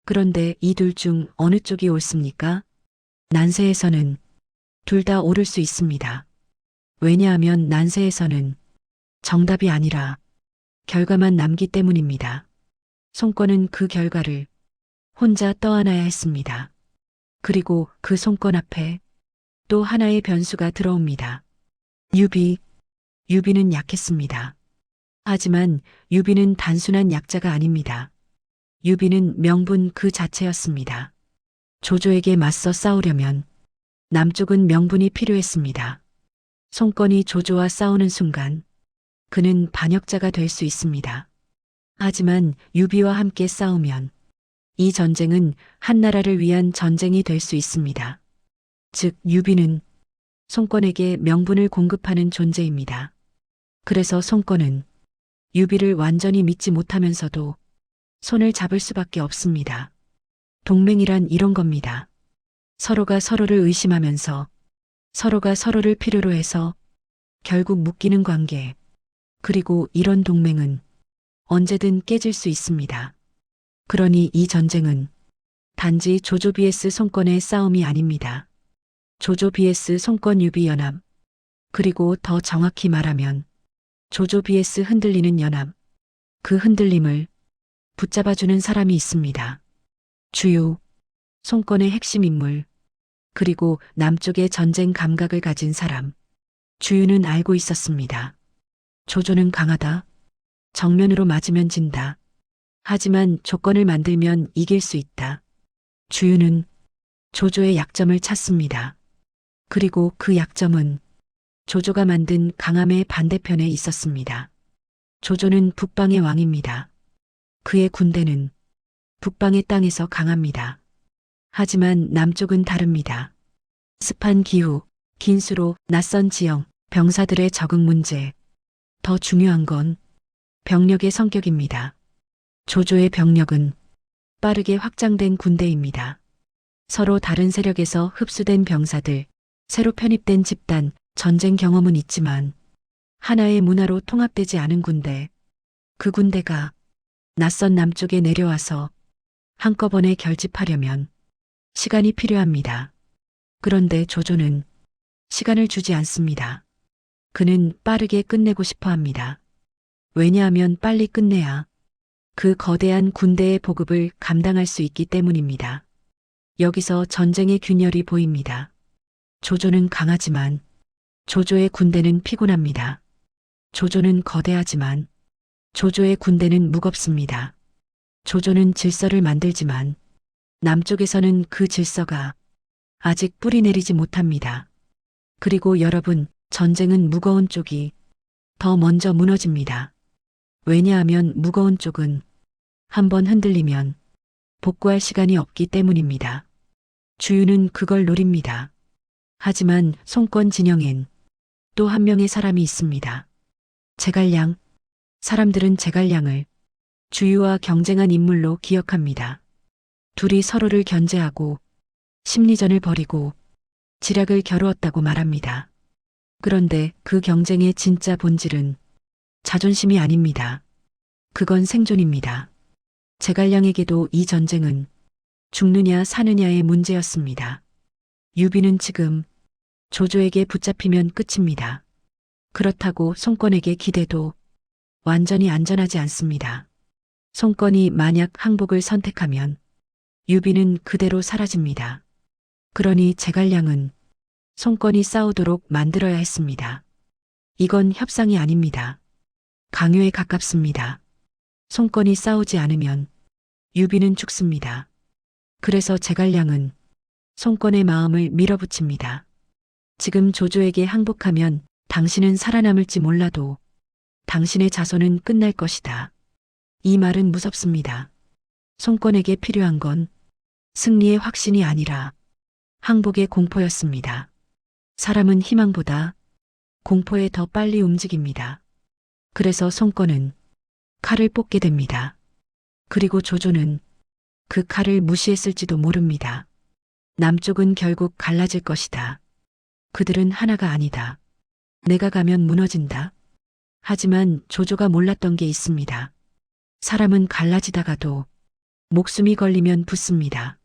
그런데 이 둘 중 어느 쪽이 옳습니까? 난세에서는 둘 다 옳을 수 있습니다. 왜냐하면 난세에서는 정답이 아니라 결과만 남기 때문입니다. 송건은 그 결과를 혼자 떠안아야 했습니다. 그리고 그 송건 앞에 또 하나의 변수가 들어옵니다. 유비는 약했습니다. 하지만 유비는 단순한 약자가 아닙니다. 유비는 명분 그 자체였습니다. 조조에게 맞서 싸우려면 남쪽은 명분이 필요했습니다. 송건이 조조와 싸우는 순간 그는 반역자가 될 수 있습니다. 하지만 유비와 함께 싸우면 이 전쟁은 한나라를 위한 전쟁이 될 수 있습니다. 즉, 유비는 송건에게 명분을 공급하는 존재입니다. 그래서 송건은 유비를 완전히 믿지 못하면서도 손을 잡을 수밖에 없습니다. 동맹이란 이런 겁니다. 서로가 서로를 의심하면서 서로가 서로를 필요로 해서 결국 묶이는 관계. 그리고 이런 동맹은 언제든 깨질 수 있습니다. 그러니 이 전쟁은 단지 조조 vs 송건의 싸움이 아닙니다. 조조 vs 송건 유비 연합. 그리고 더 정확히 말하면 조조 vs 흔들리는 연합. 그 흔들림을 붙잡아주는 사람이 있습니다. 주요, 송건의 핵심 인물, 그리고 남쪽의 전쟁 감각을 가진 사람. 주유는 알고 있었습니다. 조조는 강하다. 정면으로 맞으면 진다. 하지만 조건을 만들면 이길 수 있다. 주유는 조조의 약점을 찾습니다. 그리고 그 약점은 조조가 만든 강함의 반대편에 있었습니다. 조조는 북방의 왕입니다. 그의 군대는 북방의 땅에서 강합니다. 하지만 남쪽은 다릅니다. 습한 기후, 긴 수로 낯선 지형, 병사들의 적응 문제. 더 중요한 건 병력의 성격입니다. 조조의 병력은 빠르게 확장된 군대입니다. 서로 다른 세력에서 흡수된 병사들, 새로 편입된 집단, 전쟁 경험은 있지만 하나의 문화로 통합되지 않은 군대. 그 군대가 낯선 남쪽에 내려와서 한꺼번에 결집하려면 시간이 필요합니다. 그런데 조조는 시간을 주지 않습니다. 그는 빠르게 끝내고 싶어 합니다. 왜냐하면 빨리 끝내야 그 거대한 군대의 보급을 감당할 수 있기 때문입니다. 여기서 전쟁의 균열이 보입니다. 조조는 강하지만 조조의 군대는 피곤합니다. 조조는 거대하지만 조조의 군대는 무겁습니다. 조조는 질서를 만들지만 남쪽에서는 그 질서가 아직 뿌리 내리지 못합니다. 그리고 여러분, 전쟁은 무거운 쪽이 더 먼저 무너집니다. 왜냐하면 무거운 쪽은 한번 흔들리면 복구할 시간이 없기 때문입니다. 주유는 그걸 노립니다. 하지만 송권 진영엔 또 한 명의 사람이 있습니다. 제갈량. 사람들은 제갈량을 주유와 경쟁한 인물로 기억합니다. 둘이 서로를 견제하고 심리전을 벌이고 지략을 겨루었다고 말합니다. 그런데 그 경쟁의 진짜 본질은 자존심이 아닙니다. 그건 생존입니다. 제갈량에게도 이 전쟁은 죽느냐 사느냐의 문제였습니다. 유비는 지금 조조에게 붙잡히면 끝입니다. 그렇다고 송권에게 기대도 완전히 안전하지 않습니다. 송권이 만약 항복을 선택하면 유비는 그대로 사라집니다. 그러니 제갈량은 송권이 싸우도록 만들어야 했습니다. 이건 협상이 아닙니다. 강요에 가깝습니다. 송권이 싸우지 않으면 유비는 죽습니다. 그래서 제갈량은 송권의 마음을 밀어붙입니다. 지금 조조에게 항복하면 당신은 살아남을지 몰라도 당신의 자손은 끝날 것이다. 이 말은 무섭습니다. 송권에게 필요한 건 승리의 확신이 아니라 항복의 공포였습니다. 사람은 희망보다 공포에 더 빨리 움직입니다. 그래서 송권은 칼을 뽑게 됩니다. 그리고 조조는 그 칼을 무시했을지도 모릅니다. 남쪽은 결국 갈라질 것이다. 그들은 하나가 아니다. 내가 가면 무너진다. 하지만 조조가 몰랐던 게 있습니다. 사람은 갈라지다가도 목숨이 걸리면 붙습니다.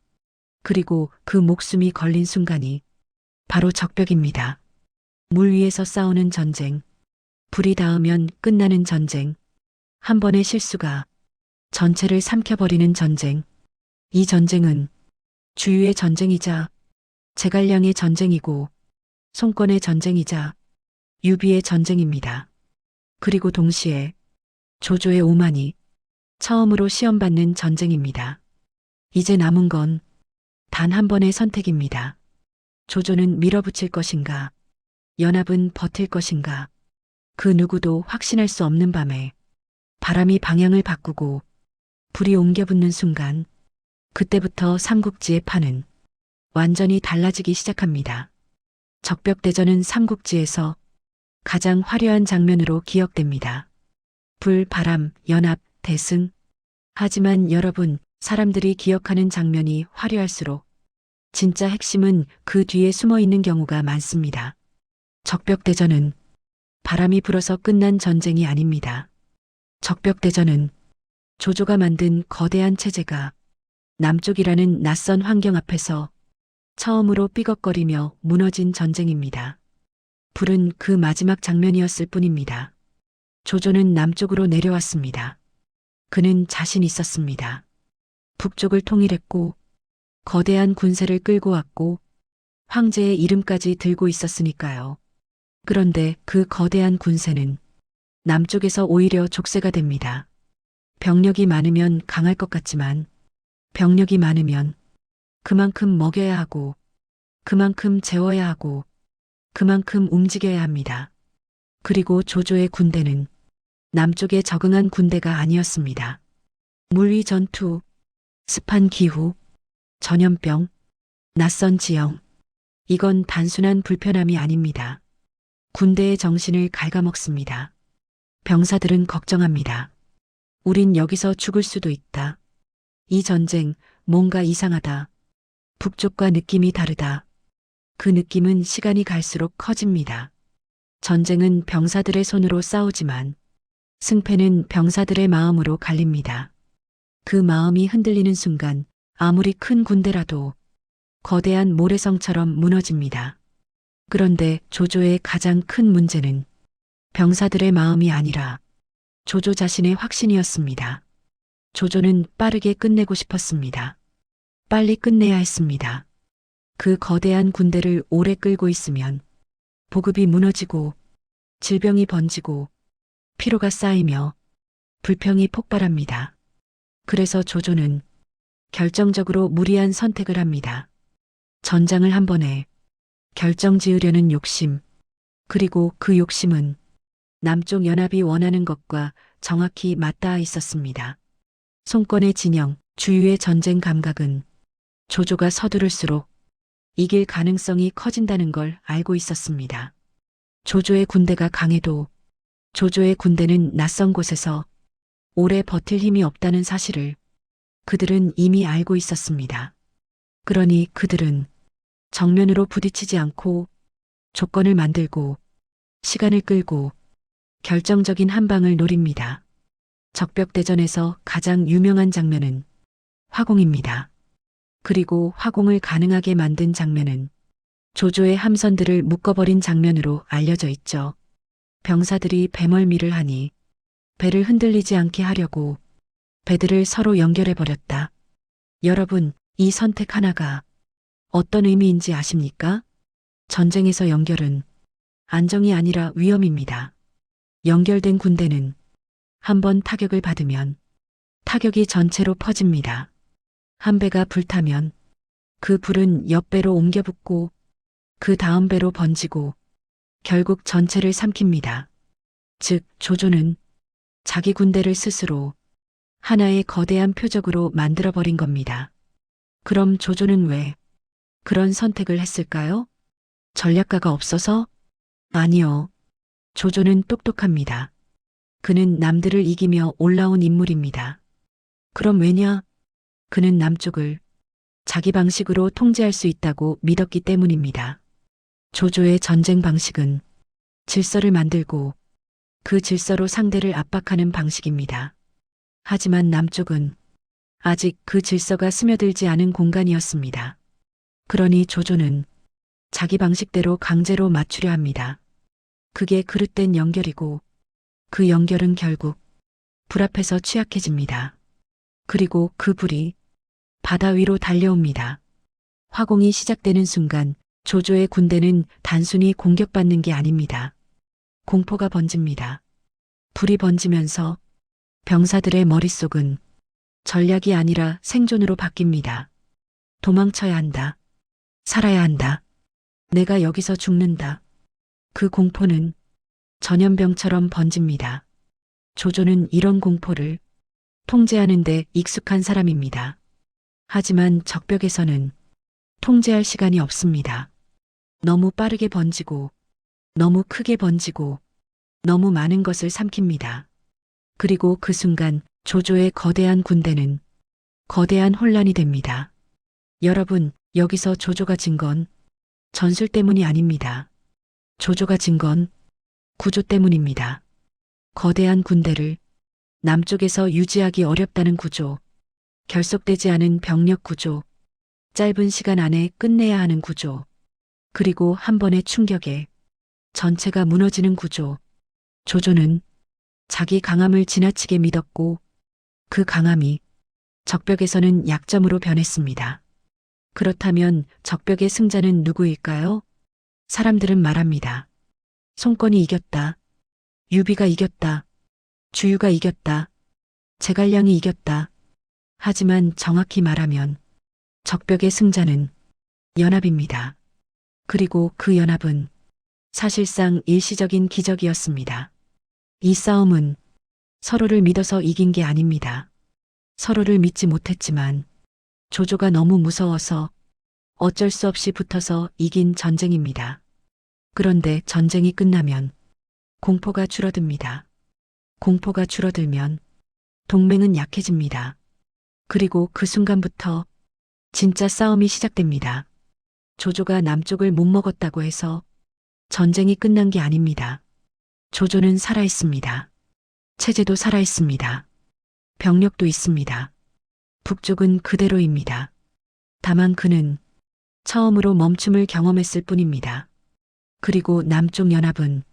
그리고 그 목숨이 걸린 순간이 바로 적벽입니다. 물 위에서 싸우는 전쟁, 불이 닿으면 끝나는 전쟁, 한 번의 실수가 전체를 삼켜버리는 전쟁. 이 전쟁은 주유의 전쟁이자 제갈량의 전쟁이고 송권의 전쟁이자 유비의 전쟁입니다. 그리고 동시에 조조의 오만이 처음으로 시험받는 전쟁입니다. 이제 남은 건 단 한 번의 선택입니다. 조조는 밀어붙일 것인가, 연합은 버틸 것인가, 그 누구도 확신할 수 없는 밤에 바람이 방향을 바꾸고 불이 옮겨붙는 순간, 그때부터 삼국지의 판은 완전히 달라지기 시작합니다. 적벽대전은 삼국지에서 가장 화려한 장면으로 기억됩니다. 불, 바람, 연합, 대승. 하지만 여러분, 사람들이 기억하는 장면이 화려할수록 진짜 핵심은 그 뒤에 숨어 있는 경우가 많습니다. 적벽대전은 바람이 불어서 끝난 전쟁이 아닙니다. 적벽대전은 조조가 만든 거대한 체제가 남쪽이라는 낯선 환경 앞에서 처음으로 삐걱거리며 무너진 전쟁입니다. 불은 그 마지막 장면이었을 뿐입니다. 조조는 남쪽으로 내려왔습니다. 그는 자신 있었습니다. 북쪽을 통일했고 거대한 군세를 끌고 왔고 황제의 이름까지 들고 있었으니까요. 그런데 그 거대한 군세는 남쪽에서 오히려 족쇄가 됩니다. 병력이 많으면 강할 것 같지만 병력이 많으면 그만큼 먹여야 하고 그만큼 재워야 하고 그만큼 움직여야 합니다. 그리고 조조의 군대는 남쪽에 적응한 군대가 아니었습니다. 물위 전투, 습한 기후, 전염병, 낯선 지형. 이건 단순한 불편함이 아닙니다. 군대의 정신을 갉아먹습니다. 병사들은 걱정합니다. 우린 여기서 죽을 수도 있다. 이 전쟁 뭔가 이상하다. 북쪽과 느낌이 다르다. 그 느낌은 시간이 갈수록 커집니다. 전쟁은 병사들의 손으로 싸우지만 승패는 병사들의 마음으로 갈립니다. 그 마음이 흔들리는 순간 아무리 큰 군대라도 거대한 모래성처럼 무너집니다. 그런데 조조의 가장 큰 문제는 병사들의 마음이 아니라 조조 자신의 확신이었습니다. 조조는 빠르게 끝내고 싶었습니다. 빨리 끝내야 했습니다. 그 거대한 군대를 오래 끌고 있으면 보급이 무너지고 질병이 번지고 피로가 쌓이며 불평이 폭발합니다. 그래서 조조는 결정적으로 무리한 선택을 합니다. 전장을 한 번에 결정 지으려는 욕심, 그리고 그 욕심은 남쪽 연합이 원하는 것과 정확히 맞닿아 있었습니다. 송권의 진영, 주유의 전쟁 감각은 조조가 서두를수록 이길 가능성이 커진다는 걸 알고 있었습니다. 조조의 군대가 강해도 조조의 군대는 낯선 곳에서 오래 버틸 힘이 없다는 사실을 그들은 이미 알고 있었습니다. 그러니 그들은 정면으로 부딪히지 않고 조건을 만들고 시간을 끌고 결정적인 한 방을 노립니다. 적벽대전에서 가장 유명한 장면은 화공입니다. 그리고 화공을 가능하게 만든 장면은 조조의 함선들을 묶어버린 장면으로 알려져 있죠. 병사들이 배멀미를 하니 배를 흔들리지 않게 하려고 배들을 서로 연결해버렸다. 여러분, 이 선택 하나가 어떤 의미인지 아십니까? 전쟁에서 연결은 안정이 아니라 위험입니다. 연결된 군대는 한번 타격을 받으면 타격이 전체로 퍼집니다. 한 배가 불타면 그 불은 옆 배로 옮겨 붙고 그 다음 배로 번지고 결국 전체를 삼킵니다. 즉, 조조는 자기 군대를 스스로 하나의 거대한 표적으로 만들어버린 겁니다. 그럼 조조는 왜 그런 선택을 했을까요? 전략가가 없어서? 아니요. 조조는 똑똑합니다. 그는 남들을 이기며 올라온 인물입니다. 그럼 왜냐? 그는 남쪽을 자기 방식으로 통제할 수 있다고 믿었기 때문입니다. 조조의 전쟁 방식은 질서를 만들고 그 질서로 상대를 압박하는 방식입니다. 하지만 남쪽은 아직 그 질서가 스며들지 않은 공간이었습니다. 그러니 조조는 자기 방식대로 강제로 맞추려 합니다. 그게 그릇된 연결이고 그 연결은 결국 불 앞에서 취약해집니다. 그리고 그 불이 바다 위로 달려옵니다. 화공이 시작되는 순간 조조의 군대는 단순히 공격받는 게 아닙니다. 공포가 번집니다. 불이 번지면서 병사들의 머릿속은 전략이 아니라 생존으로 바뀝니다. 도망쳐야 한다. 살아야 한다. 내가 여기서 죽는다. 그 공포는 전염병처럼 번집니다. 조조는 이런 공포를 통제하는 데 익숙한 사람입니다. 하지만 적벽에서는 통제할 시간이 없습니다. 너무 빠르게 번지고, 너무 크게 번지고, 너무 많은 것을 삼킵니다. 그리고 그 순간 조조의 거대한 군대는 거대한 혼란이 됩니다. 여러분, 여기서 조조가 진 건 전술 때문이 아닙니다. 조조가 진 건 구조 때문입니다. 거대한 군대를 남쪽에서 유지하기 어렵다는 구조, 결속되지 않은 병력 구조, 짧은 시간 안에 끝내야 하는 구조, 그리고 한 번의 충격에 전체가 무너지는 구조. 조조는 자기 강함을 지나치게 믿었고 그 강함이 적벽에서는 약점으로 변했습니다. 그렇다면 적벽의 승자는 누구일까요? 사람들은 말합니다. 송권이 이겼다. 유비가 이겼다. 주유가 이겼다. 제갈량이 이겼다. 하지만 정확히 말하면 적벽의 승자는 연합입니다. 그리고 그 연합은 사실상 일시적인 기적이었습니다. 이 싸움은 서로를 믿어서 이긴 게 아닙니다. 서로를 믿지 못했지만 조조가 너무 무서워서 어쩔 수 없이 붙어서 이긴 전쟁입니다. 그런데 전쟁이 끝나면 공포가 줄어듭니다. 공포가 줄어들면 동맹은 약해집니다. 그리고 그 순간부터 진짜 싸움이 시작됩니다. 조조가 남쪽을 못 먹었다고 해서 전쟁이 끝난 게 아닙니다. 조조는 살아있습니다. 체제도 살아있습니다. 병력도 있습니다. 북쪽은 그대로입니다. 다만 그는 처음으로 멈춤을 경험했을 뿐입니다. 그리고 남쪽 연합은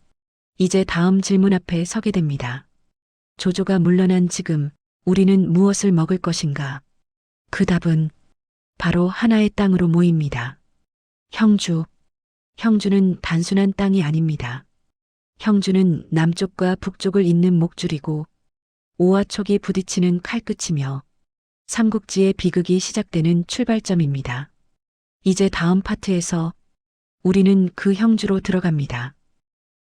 이제 다음 질문 앞에 서게 됩니다. 조조가 물러난 지금 우리는 무엇을 먹을 것인가? 그 답은 바로 하나의 땅으로 모입니다. 형주. 형주는 단순한 땅이 아닙니다. 형주는 남쪽과 북쪽을 잇는 목줄이고 오와 촉이 부딪히는 칼끝이며 삼국지의 비극이 시작되는 출발점입니다. 이제 다음 파트에서 우리는 그 형주로 들어갑니다.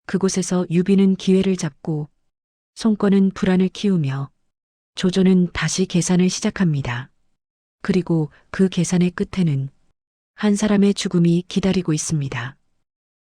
그곳에서 유비는 기회를 잡고 송권은 불안을 키우며 조조는 다시 계산을 시작합니다. 그리고 그 계산의 끝에는 한 사람의 죽음이 기다리고 있습니다.